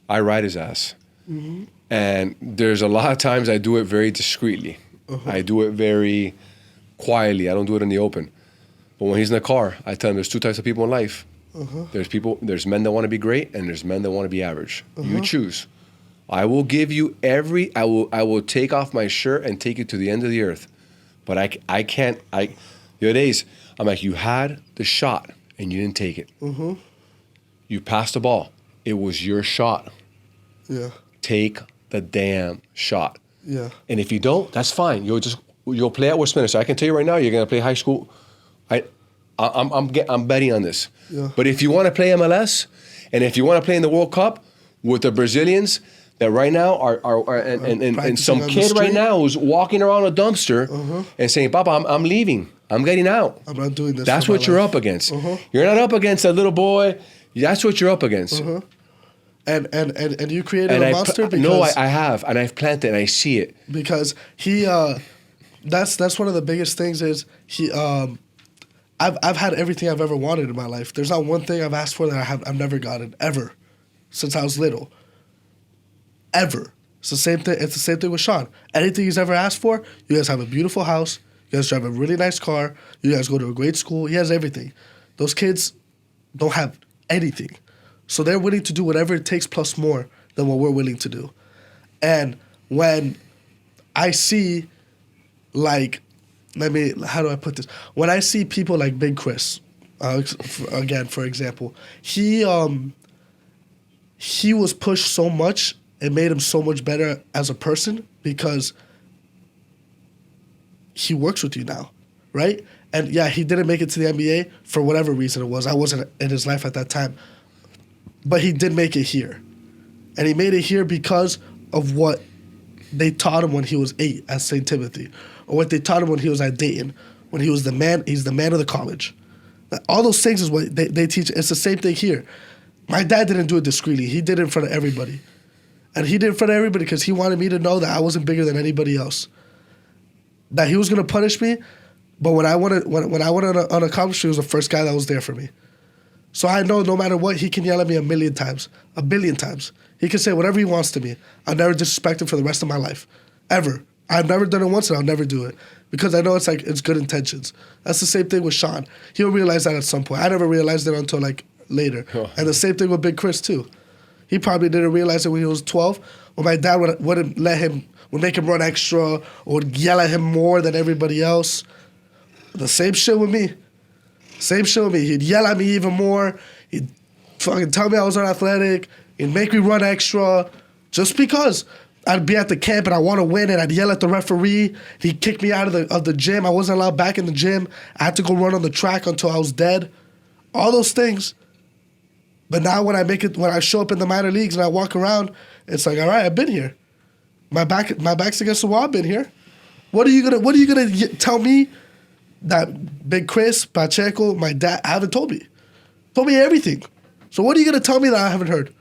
I ride his ass. Mm-hmm. And there's a lot of times I do it very discreetly. Uh-huh. I do it very quietly. I don't do it in the open. But when he's in the car, I tell him there's two types of people in life. Uh-huh. There's men that want to be great, and there's men that want to be average. Uh-huh. You choose. I will give you I will take off my shirt and take you to the end of the earth. But I can't. The other days, I'm like, you had the shot and you didn't take it. Mm-hmm. You passed the ball. It was your shot. Yeah. Take the damn shot. Yeah. And if you don't, that's fine. You'll play at Westminster. I can tell you right now, you're gonna play high school. I'm betting on this. Yeah. But if you want to play MLS, and if you want to play in the World Cup with the Brazilians that right now are and some kid right now who's walking around a dumpster and saying, "Papa, I'm leaving. I'm getting out. I'm not doing this." That's what you're up against. You're not up against a little boy. That's what you're up against. And you created a monster because... No, I have, and I've planted, and I see it. Because he, that's one of the biggest things is he, I've had everything I've ever wanted in my life. There's not one thing I've asked for that I've never gotten, ever, since I was little. Ever. It's the same thing. It's the same thing with Sean. Anything he's ever asked for, you guys have a beautiful house, you guys drive a really nice car, you guys go to a great school, he has everything. Those kids don't have anything. So they're willing to do whatever it takes plus more than what we're willing to do. And when I see, like, how do I put this? When I see people like Big Chris, Again, for example, he was pushed so much. It made him so much better as a person because he works with you now, right? And yeah, he didn't make it to the NBA for whatever reason it was. I wasn't in his life at that time. But he did make it here. And he made it here because of what they taught him when he was 8 at St. Timothy, or what they taught him when he was at Dayton, when he was the man. He's the man of the college. All those things is what they teach. It's the same thing here. My dad didn't do it discreetly. He did it in front of everybody. And he did it in front of everybody because he wanted me to know that I wasn't bigger than anybody else. That he was going to punish me, but when I went on a competition, he was the first guy that was there for me. So I know no matter what, he can yell at me a million times, a billion times. He can say whatever he wants to me. I'll never disrespect him for the rest of my life, ever. I've never done it once, and I'll never do it because I know it's good intentions. That's the same thing with Sean. He'll realize that at some point. I never realized it until later. Oh. And the same thing with Big Chris too. He probably didn't realize it when he was 12. When my dad would make him run extra or would yell at him more than everybody else. The same shit with me. Same shit with me. He'd yell at me even more. He'd fucking tell me I was unathletic. He'd make me run extra just because. I'd be at the camp and I want to win and I'd yell at the referee. He'd kick me out of the gym. I wasn't allowed back in the gym. I had to go run on the track until I was dead. All those things. But now when I show up in the minor leagues and I walk around, it's like, all right, I've been here. My back's against the wall. I've been here. What are you gonna tell me that Big Chris, Pacheco, my dad haven't told me? Told me everything. So what are you gonna tell me that I haven't heard?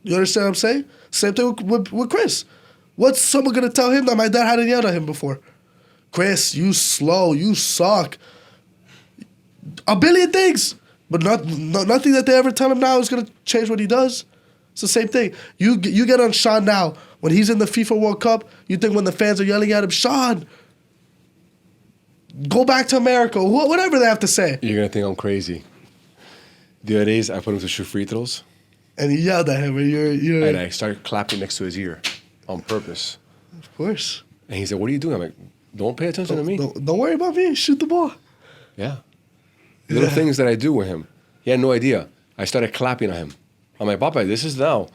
You understand what I'm saying? Same thing with Chris. What's someone gonna tell him that my dad hadn't yelled at him before? Chris, you slow, you suck. A billion things. But nothing that they ever tell him now is going to change what he does. It's the same thing. You get on Sean now. When he's in the FIFA World Cup, you think when the fans are yelling at him, Sean, go back to America, whatever they have to say. You're going to think I'm crazy. The other days, I put him to shoot free throws. And he yelled at him. And I started clapping next to his ear on purpose. Of course. And he said, what are you doing? I'm like, don't pay attention to me. Don't worry about me. Shoot the ball. Yeah. Little things that I do with him. He had no idea. I started clapping at him. I'm like, Papa, this is now.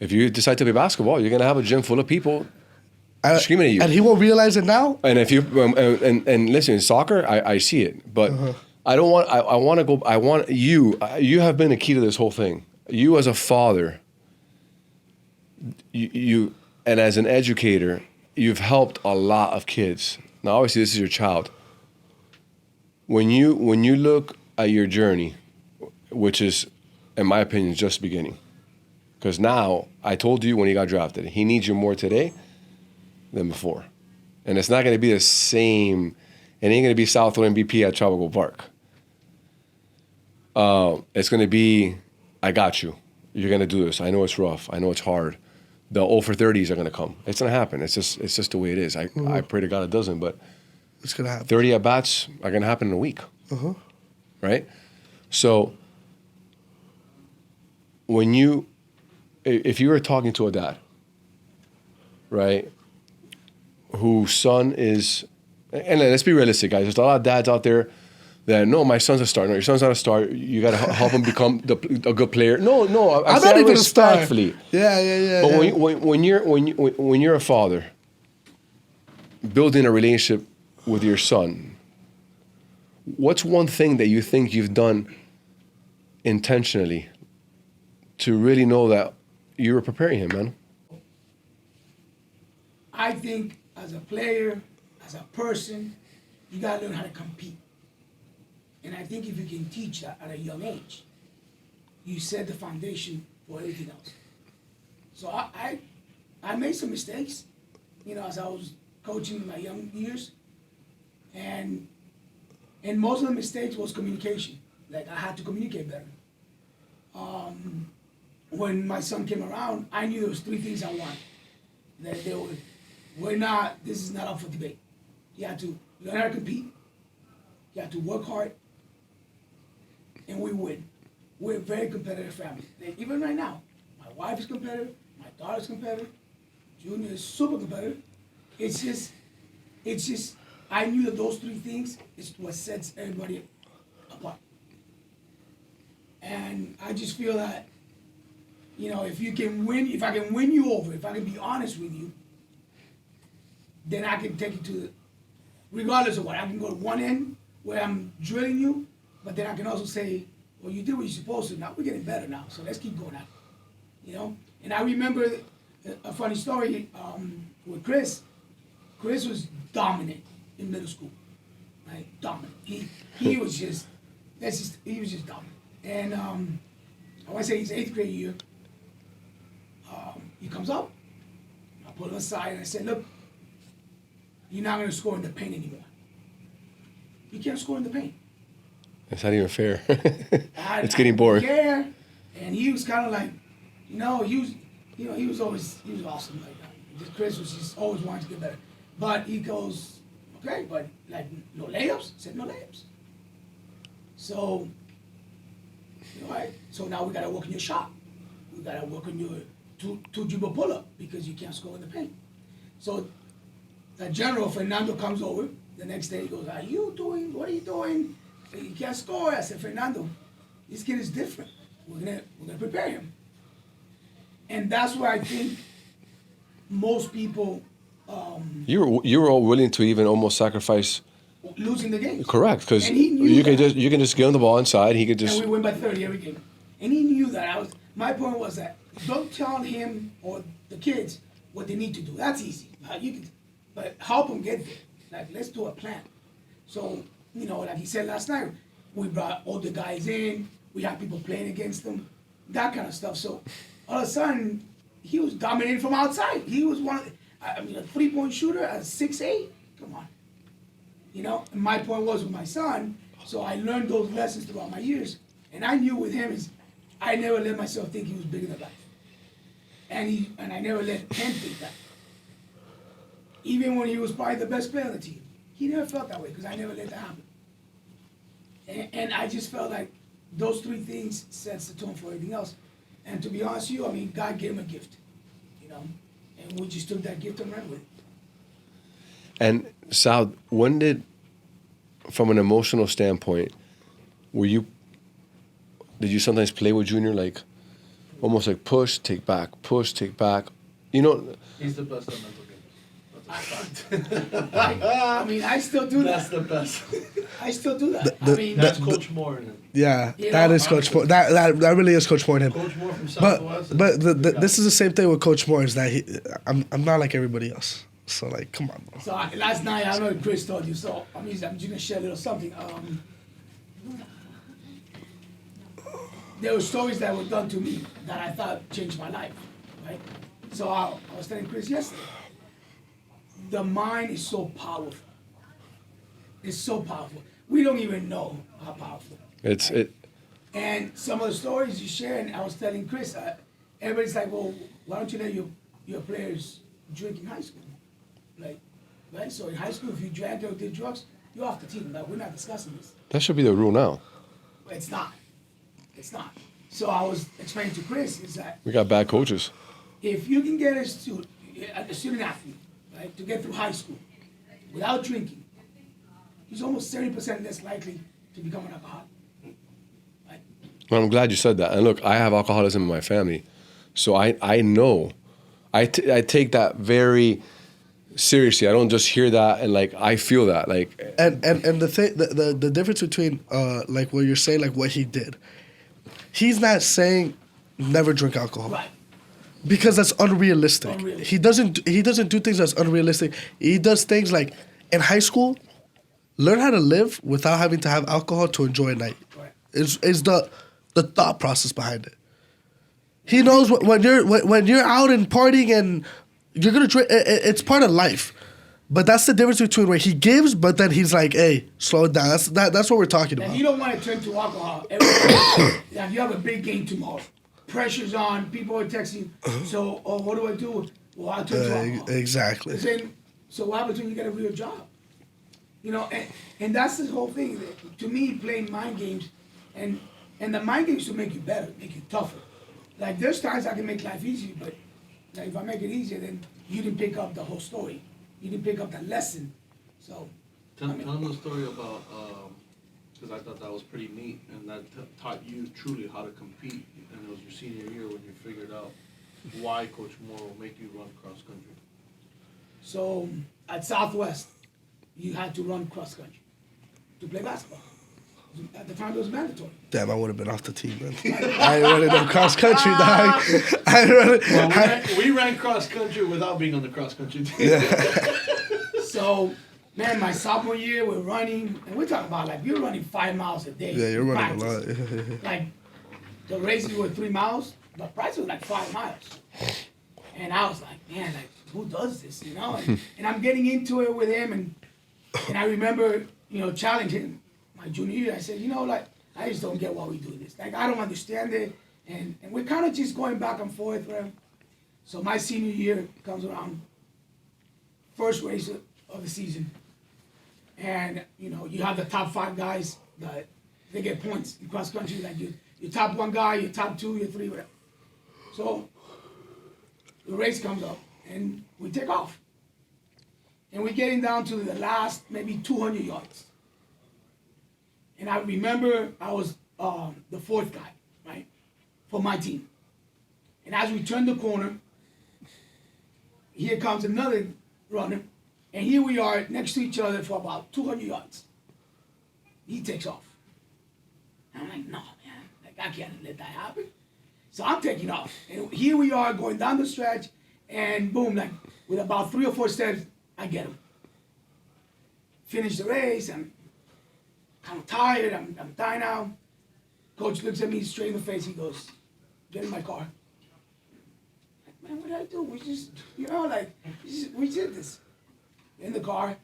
If you decide to play basketball, you're going to have a gym full of people screaming at you. And he won't realize it now? And if you and listen, in soccer, I see it. But I don't want, I want to go, I want you have been the key to this whole thing. You as a father, you and as an educator, you've helped a lot of kids. Now, obviously, this is your child. When you look at your journey, which is, in my opinion, just beginning. Because now, I told you when he got drafted, he needs you more today than before. And it's not going to be the same. It ain't going to be Southwood MVP at Tropical Park. It's going to be, I got you. You're going to do this. I know it's rough. I know it's hard. The 0 for 30s are going to come. It's going to happen. It's just the way it is. I pray to God it doesn't, but it's going to happen. 30 at-bats are going to happen in a week. Right? So if you were talking to a dad, right, whose son is, and let's be realistic, guys. There's a lot of dads out there that, no, my son's a star. No, your son's not a star. You got to help him become a good player. No, I'm not even respectfully. Yeah. But when you're a father, building a relationship with your son, what's one thing that you think you've done intentionally to really know that you were preparing him, man? I think as a player, as a person, you gotta learn how to compete. And I think if you can teach that at a young age, you set the foundation for everything else. So I made some mistakes, as I was coaching in my young years. And most of the mistakes was communication. Like, I had to communicate better. When my son came around, I knew there was 3 things I wanted. That this is not up for debate. You have to learn how to compete. You have to work hard. And we win. We're a very competitive family. Like, even right now, my wife is competitive, my daughter's competitive, Junior is super competitive. It's just, I knew that those 3 things is what sets everybody apart. And I just feel that, you know, if I can win you over, if I can be honest with you, then I can take you to, regardless of what, I can go to one end where I'm drilling you, but then I can also say, well, you did what you're supposed to. Now we're getting better now, so let's keep going at it. You know? And I remember a funny story with Chris. Chris was dominant in middle school, right? Dominant. He was just he was just dominant. And I want to say his 8th grade year, he comes up. I pull him aside and I said, look, you're not going to score in the paint anymore. You can't score in the paint. It's not even fair. It's getting boring. Yeah, and he was kind of like, he was awesome like that. Just Chris was just always wanting to get better. But he goes, okay, but like no layups? I said no layups. So, right? So now we gotta work on your shot. We gotta work on your two dribble pull up because you can't score in the paint. So the general Fernando comes over the next day. He goes, what are you doing? You can't score. I said, Fernando, this kid is different. We're gonna prepare him. And that's where I think most people You were all willing to even almost sacrifice losing the game. Correct, because And he knew you that. can just get on the ball inside. He could just. And we win by 30 every game. And he knew that. My point was that don't tell him or the kids what they need to do. That's easy. But help them get there. Like, let's do a plan. So, like he said last night, we brought all the guys in. We had people playing against them. That kind of stuff. So, all of a sudden, he was dominating from outside. He was a three-point shooter at 6'8". Come on. And my point was with my son, so I learned those lessons throughout my years. And I knew with him I never let myself think he was bigger than life. And I never let him think that. Even when he was probably the best player on the team, he never felt that way because I never let that happen. And I just felt like those three things sets the tone for everything else. And to be honest with you, God gave him a gift, and we just took that gift and ran with it. And Sal, when did, from an emotional standpoint, did you sometimes play with Junior like, almost like push, take back? He's the best at mental games. I still do that. That's the best. I still do that. That's Coach Moore in it. Yeah, that is Coach Moore. That really is Coach Moore in him. Coach Moore from Southwest. But this is the same thing with Coach Moore, is that I'm not like everybody else. So, like, come on, bro. So last night, I don't know if Chris told you, so I'm just gonna share a little something. There were stories that were done to me that I thought changed my life, right? So I was telling Chris yesterday, the mind is so powerful. It's so powerful. We don't even know how powerful. And some of the stories you share, and I was telling Chris, everybody's like, well, why don't you let your players drink in high school? Right? So in high school, if you drank or did drugs, you're off the team. Like, we're not discussing this. That should be the rule now. It's not. It's not. So I was explaining to Chris is that We got bad coaches. if you can get a student athlete, right, to get through high school without drinking, he's almost 70% less likely to become an alcoholic. Right? Well, I'm glad you said that. And look, I have alcoholism in my family, so I know. I take that very seriously. I don't just hear that and I feel that And the thing, the difference between like what you're saying, like what he did, he's not saying never drink alcohol. Right. Because that's unrealistic. He doesn't do things that's unrealistic. He does things like in high school, learn how to live without having to have alcohol to enjoy a night. Right. Is the thought process behind it. He knows when you're out and partying and you're gonna drink. It's part of life. But that's the difference between where he gives, but then he's like, "Hey, slow it down." That's what we're talking about. And you don't want to turn to alcohol every day. Like, you have a big game tomorrow. Pressure's on. People are texting. So, what do I do? Well, I'll turn to alcohol. Exactly. So what happens when you get a real job? And that's the whole thing. To me, playing mind games, and the mind games to make you better, make you tougher. Like, there's times I can make life easier, but if I make it easier, then you didn't pick up the whole story. You didn't pick up the lesson. So Tell them the story about because I thought that was pretty neat, and that taught you truly how to compete. And it was your senior year when you figured out why Coach Moore will make you run cross country. So at Southwest, you had to run cross country to play basketball. At the time, it was mandatory. Damn, I would have been off the team, man. I ain't running no cross country, dog. I ain't running. Well, we ran cross country without being on the cross country team. Yeah. So, man, my sophomore year, we're running, and we're talking about like you're running 5 miles a day. Yeah, you're running practice. a lot. Like the races were 3 miles, but practice was like 5 miles. And I was like, man, like who does this, you know? And I'm getting into it with him, and I remember, challenging him my junior year. I said, like I just don't get why we do this. Like I don't understand it, and we're kind of just going back and forth with him. So my senior year comes around, first race of the season, and you have the top 5 guys that they get points in cross country. Like your top 1 guy, your top 2, your 3, whatever. So the race comes up, and we take off, and we're getting down to the last maybe 200 yards. And I remember I was the 4th guy, right, for my team. And as we turn the corner, here comes another runner, and here we are next to each other for about 200 yards. He takes off. And I'm like, no, man, like I can't let that happen. So I'm taking off, and here we are going down the stretch, and boom, like with about 3 or 4 steps, I get him. Finish the race, I'm kind of tired, I'm dying out. Coach looks at me straight in the face, he goes, get in my car. Like, man, what did I do? We just, we did this. In the car,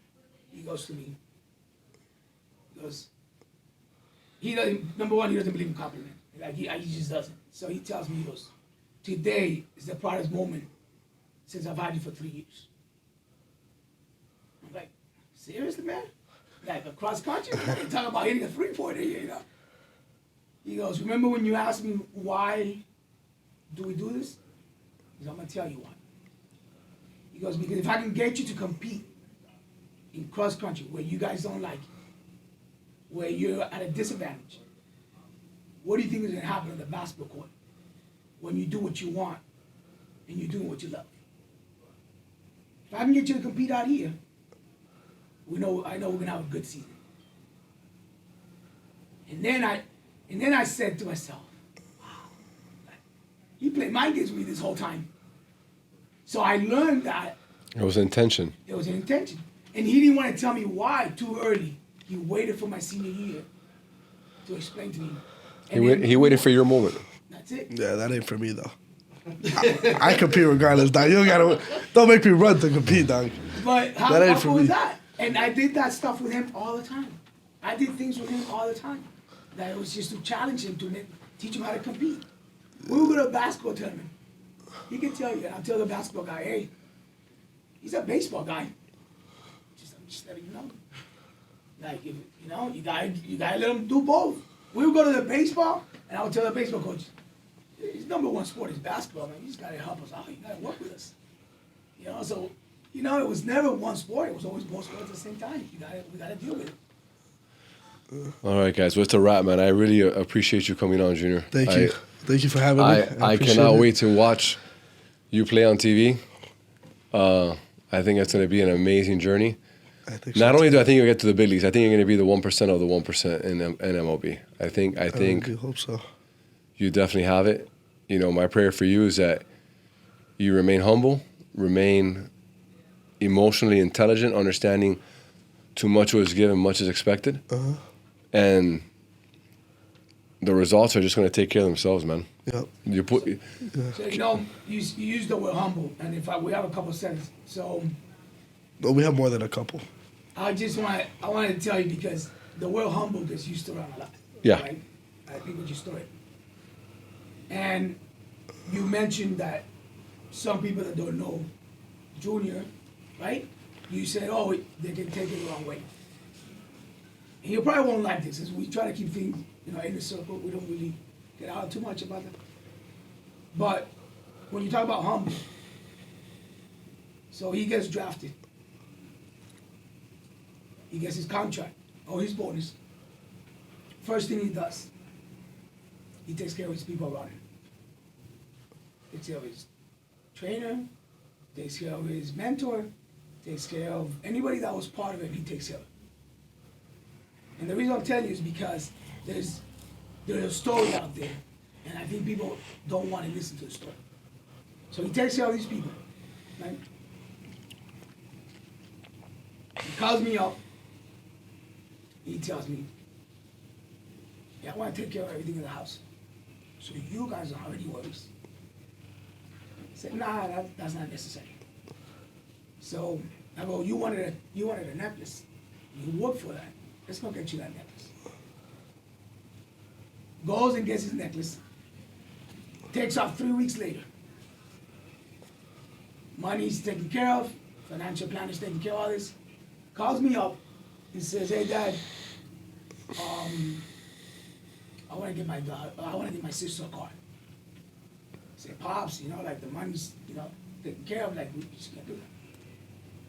he goes to me. He goes, he doesn't, number one, he doesn't believe in compliment. Like, he just doesn't. So he tells me, he goes, today is the proudest moment since I've had you for 3 years. I'm like, seriously, man? Like a cross country? You're talking about hitting a 3-pointer here, He goes, remember when you asked me why do we do this? He goes, I'm gonna tell you why. He goes, because if I can get you to compete in cross country where you guys don't like it, where you're at a disadvantage, what do you think is gonna happen on the basketball court when you do what you want and you're doing what you love? If I can get you to compete out here, I know we're gonna have a good season. And then I said to myself, wow, he played mind games with me this whole time. So I learned that It was intention. there was an intention. And he didn't want to tell me why too early. He waited for my senior year to explain to me. He waited for your moment. That's it. Yeah, that ain't for me though. I compete regardless, dog. You don't make me run to compete, dog. But how That ain't cool for me. was that? And I did that stuff with him all the time. I did things with him all the time. That it was just to challenge him, to teach him how to compete. We would go to a basketball tournament. He can tell you, I'll tell the basketball guy, hey, he's a baseball guy. I'm just letting you know. Like, if, you gotta let him do both. We would go to the baseball, and I would tell the baseball coach, his number 1 sport is basketball, man. You just gotta help us out. You gotta work with us. So, it was never one sport. It was always both sports at the same time. We gotta deal with it. All right, guys. What's the wrap, man? I really appreciate you coming on, Junior. Thank you. Thank you for having me. I appreciate cannot it. wait to watch you play on TV. I think it's going to be an amazing journey. I think Not so, only too. do I think you'll get to the big leagues, I think you're going to be the 1% of the 1% in MLB. I think I really hope so. you definitely have it. My prayer for you is that you remain humble, remain emotionally intelligent, understanding too much was given, much is expected. Uh-huh. And the results are just going to take care of themselves, man. Yep. You put So, you used the word humble, and we have a couple sentences. So But we have more than a couple. I wanted to tell you because the word humble gets used around a lot. Yeah. Right? I think with your story. And you mentioned that some people that don't know Junior, right? You said, oh, they can take it the wrong way. And you probably won't like this, as we try to keep things, in the circle. We don't really get out too much about that. But when you talk about humble, so he gets drafted. He gets his contract or his bonus. first thing he does, he takes care of his people around him. Takes care of his trainer, takes care of his mentor, takes care of anybody that was part of it, he takes care of. And the reason I'm telling you is because there's a story out there, and I think people don't want to listen to the story. So he takes care of these people, right? He calls me up. He tells me, "Yeah, I want to take care of everything in the house. So you guys are already worries." I said, "Nah, that's not necessary." So I go, "You wanted a necklace. You worked for that. Let's go get you that necklace." Goes and gets his necklace. Takes off 3 weeks later. Money's taken care of. Financial plan is taking care of all this. Calls me up. He says, "Hey, Dad, I want to get my sister a car." I say, "Pops, like the money's, taken care of. Like we just can't do that."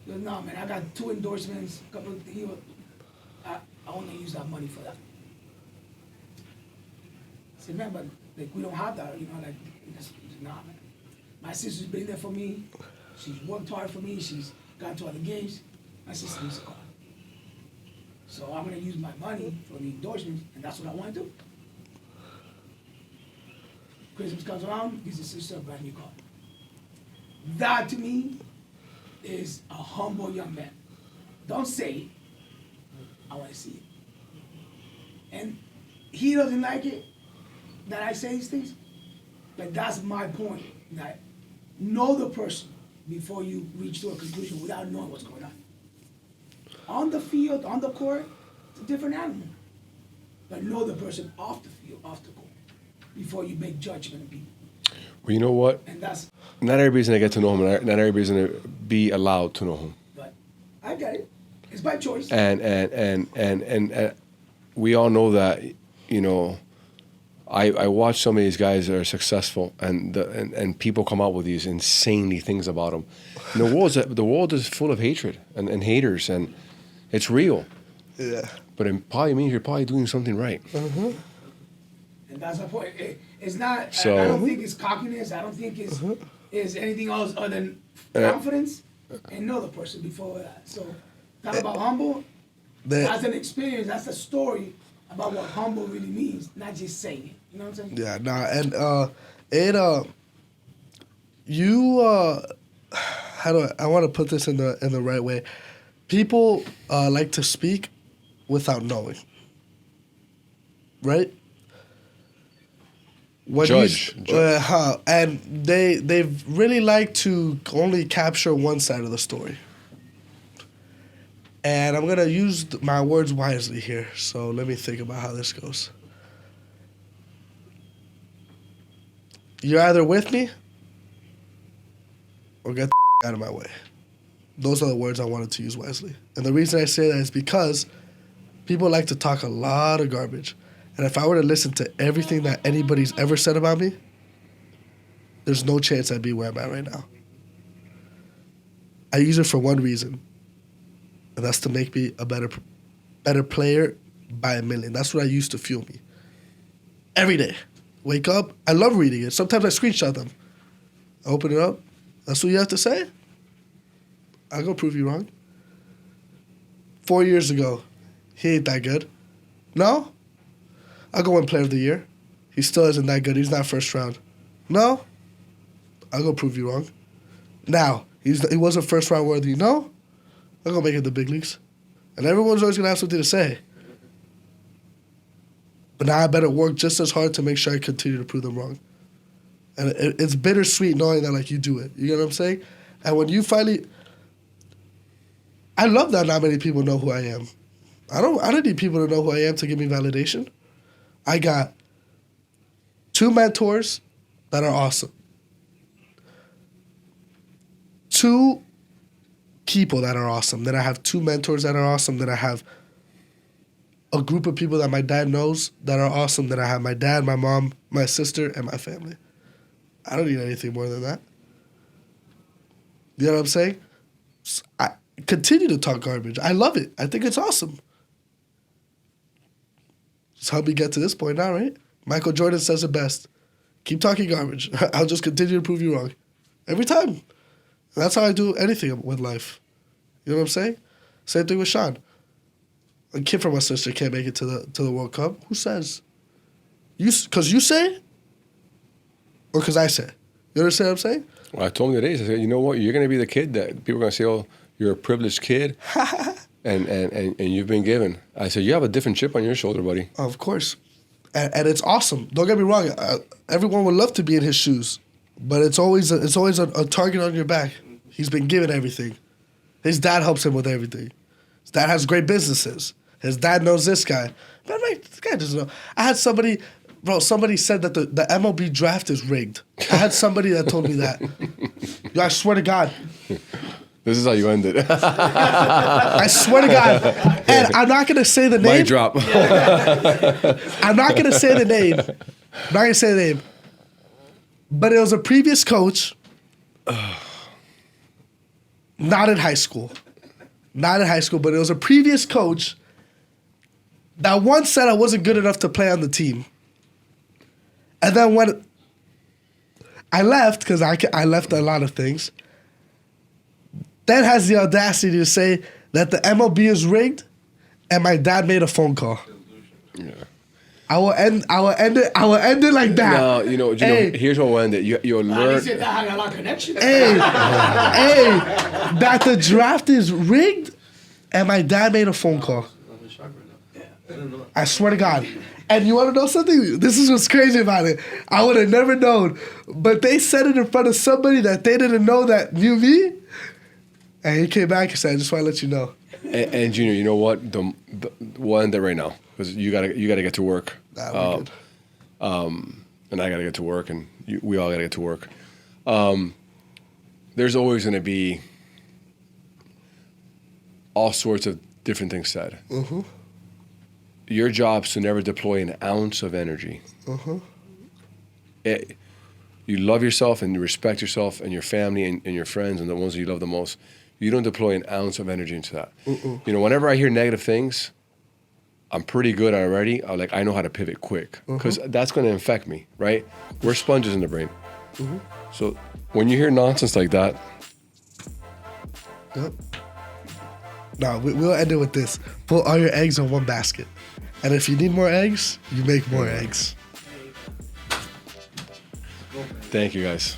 He goes, "No, man, I got 2 endorsements, a couple of things. I want to use that money for that." I said, "Man, but like we don't have that, nah, man. My sister's been there for me. She's worked hard for me. She's gone to other games. My sister needs a car. So I'm gonna use my money for the endorsements, and that's what I want to do." Christmas comes around, gives his sister a brand new car. That to me is a humble young man. Don't say it. I want to see it. And he doesn't like it that I say these things, but that's my point. That know the person before you reach to a conclusion without knowing what's going on. On the field, on the court, it's a different animal. But know the person off the field, off the court, before you make judgment of people. Well, you know what? And that's, Not everybody's gonna get to know him. Not everybody's gonna be allowed to know him. but I get it. It's by choice. And we all know that. I watch some of these guys that are successful, and people come out with these insanely things about them. And the world is full of hatred and haters, and it's real. Yeah. But it probably means you're probably doing something right. Mm-hmm. And that's the point. It's not. So- I don't think it's cockiness. I don't think it's anything else other than confidence and know the person before that. So talk about humble. That's an experience. That's a story about what humble really means, not just saying it. You know what I'm saying? Yeah, and how do I want to put this in the right way? People like to speak without knowing, right? When Judge. and they really like to only capture one side of the story. And I'm gonna use my words wisely here, so let me think about how this goes. You're either with me or get the out of my way. Those are the words I wanted to use wisely. And the reason I say that is because people like to talk a lot of garbage. And if I were to listen to everything that anybody's ever said about me, there's no chance I'd be where I'm at right now. I use it for one reason, and that's to make me a better player by a million. That's what I used to fuel me. Every day. Wake up. I love reading it. Sometimes I screenshot them. I open it up. That's what you have to say? I'll go prove you wrong. 4 years ago, he ain't that good. No? I'll go win player of the year. He still isn't that good. He's not first round. No? I'll go prove you wrong. Now, he wasn't first round worthy. No? I'll go make it the big leagues. And everyone's always going to have something to say. But now I better work just as hard to make sure I continue to prove them wrong. And it's bittersweet knowing that, like, you do it. You get what I'm saying? And when you finally... I love that not many people know who I am. I don't need people to know who I am to give me validation. I got 2 mentors that are awesome. 2 people that are awesome. Then I have 2 mentors that are awesome. Then I have a group of people that my dad knows that are awesome. Then I have my dad, my mom, my sister, and my family. I don't need anything more than that. You know what I'm saying? I continue to talk garbage. I love it. I think it's awesome. It's helped me get to this point now, right? Michael Jordan says it best. Keep talking garbage. I'll just continue to prove you wrong. Every time. That's how I do anything with life. You know what I'm saying? Same thing with Sean. A kid from my sister can't make it to the World Cup. Who says? Because you say? Or because I say? You understand what I'm saying? Well, I told him today, I said, you know what? You're going to be the kid that people are going to say, oh, you're a privileged kid. and you've been given. I said, you have a different chip on your shoulder, buddy. Of course. And it's awesome. Don't get me wrong. Everyone would love to be in his shoes. But it's always a target on your back. He's been given everything. His dad helps him with everything. His dad has great businesses. His dad knows this guy. But this guy doesn't know. I had somebody said that the MLB draft is rigged. I had somebody that told me that. Yo, I swear to God. This is how you end it. I swear to God. And I'm not going to say the name. Mic drop. I'm not going to say the name. But it was a previous coach. Not in high school, but it was a previous coach that once said I wasn't good enough to play on the team. And then when I left, because I left a lot of things, then has the audacity to say that the MLB is rigged and my dad made a phone call. Yeah. I will end it like that. No, you know, here's what we'll end it. You'll learn. Hey, that the draft is rigged, and my dad made a phone call. I'm in shock right now. I swear to God. And you want to know something? This is what's crazy about it. I would have never known, but they said it in front of somebody that they didn't know that knew me, and he came back and said, "I just want to let you know." And Junior, you know what? We'll end it right now because you gotta get to work. Nah, good. And I gotta get to work, and we all gotta get to work. There's always gonna be all sorts of different things said. Mm-hmm. Your job's to never deploy an ounce of energy. Mm-hmm. You love yourself and you respect yourself and your family and your friends and the ones that you love the most. You don't deploy an ounce of energy into that. Mm-mm. You know, whenever I hear negative things, I'm pretty good already. I know how to pivot quick because that's going to infect me, right? We're sponges in the brain. Mm-hmm. So when you hear nonsense like that, yep. No, we'll end it with this. Put all your eggs in one basket. And if you need more eggs, you make more eggs. thank you guys.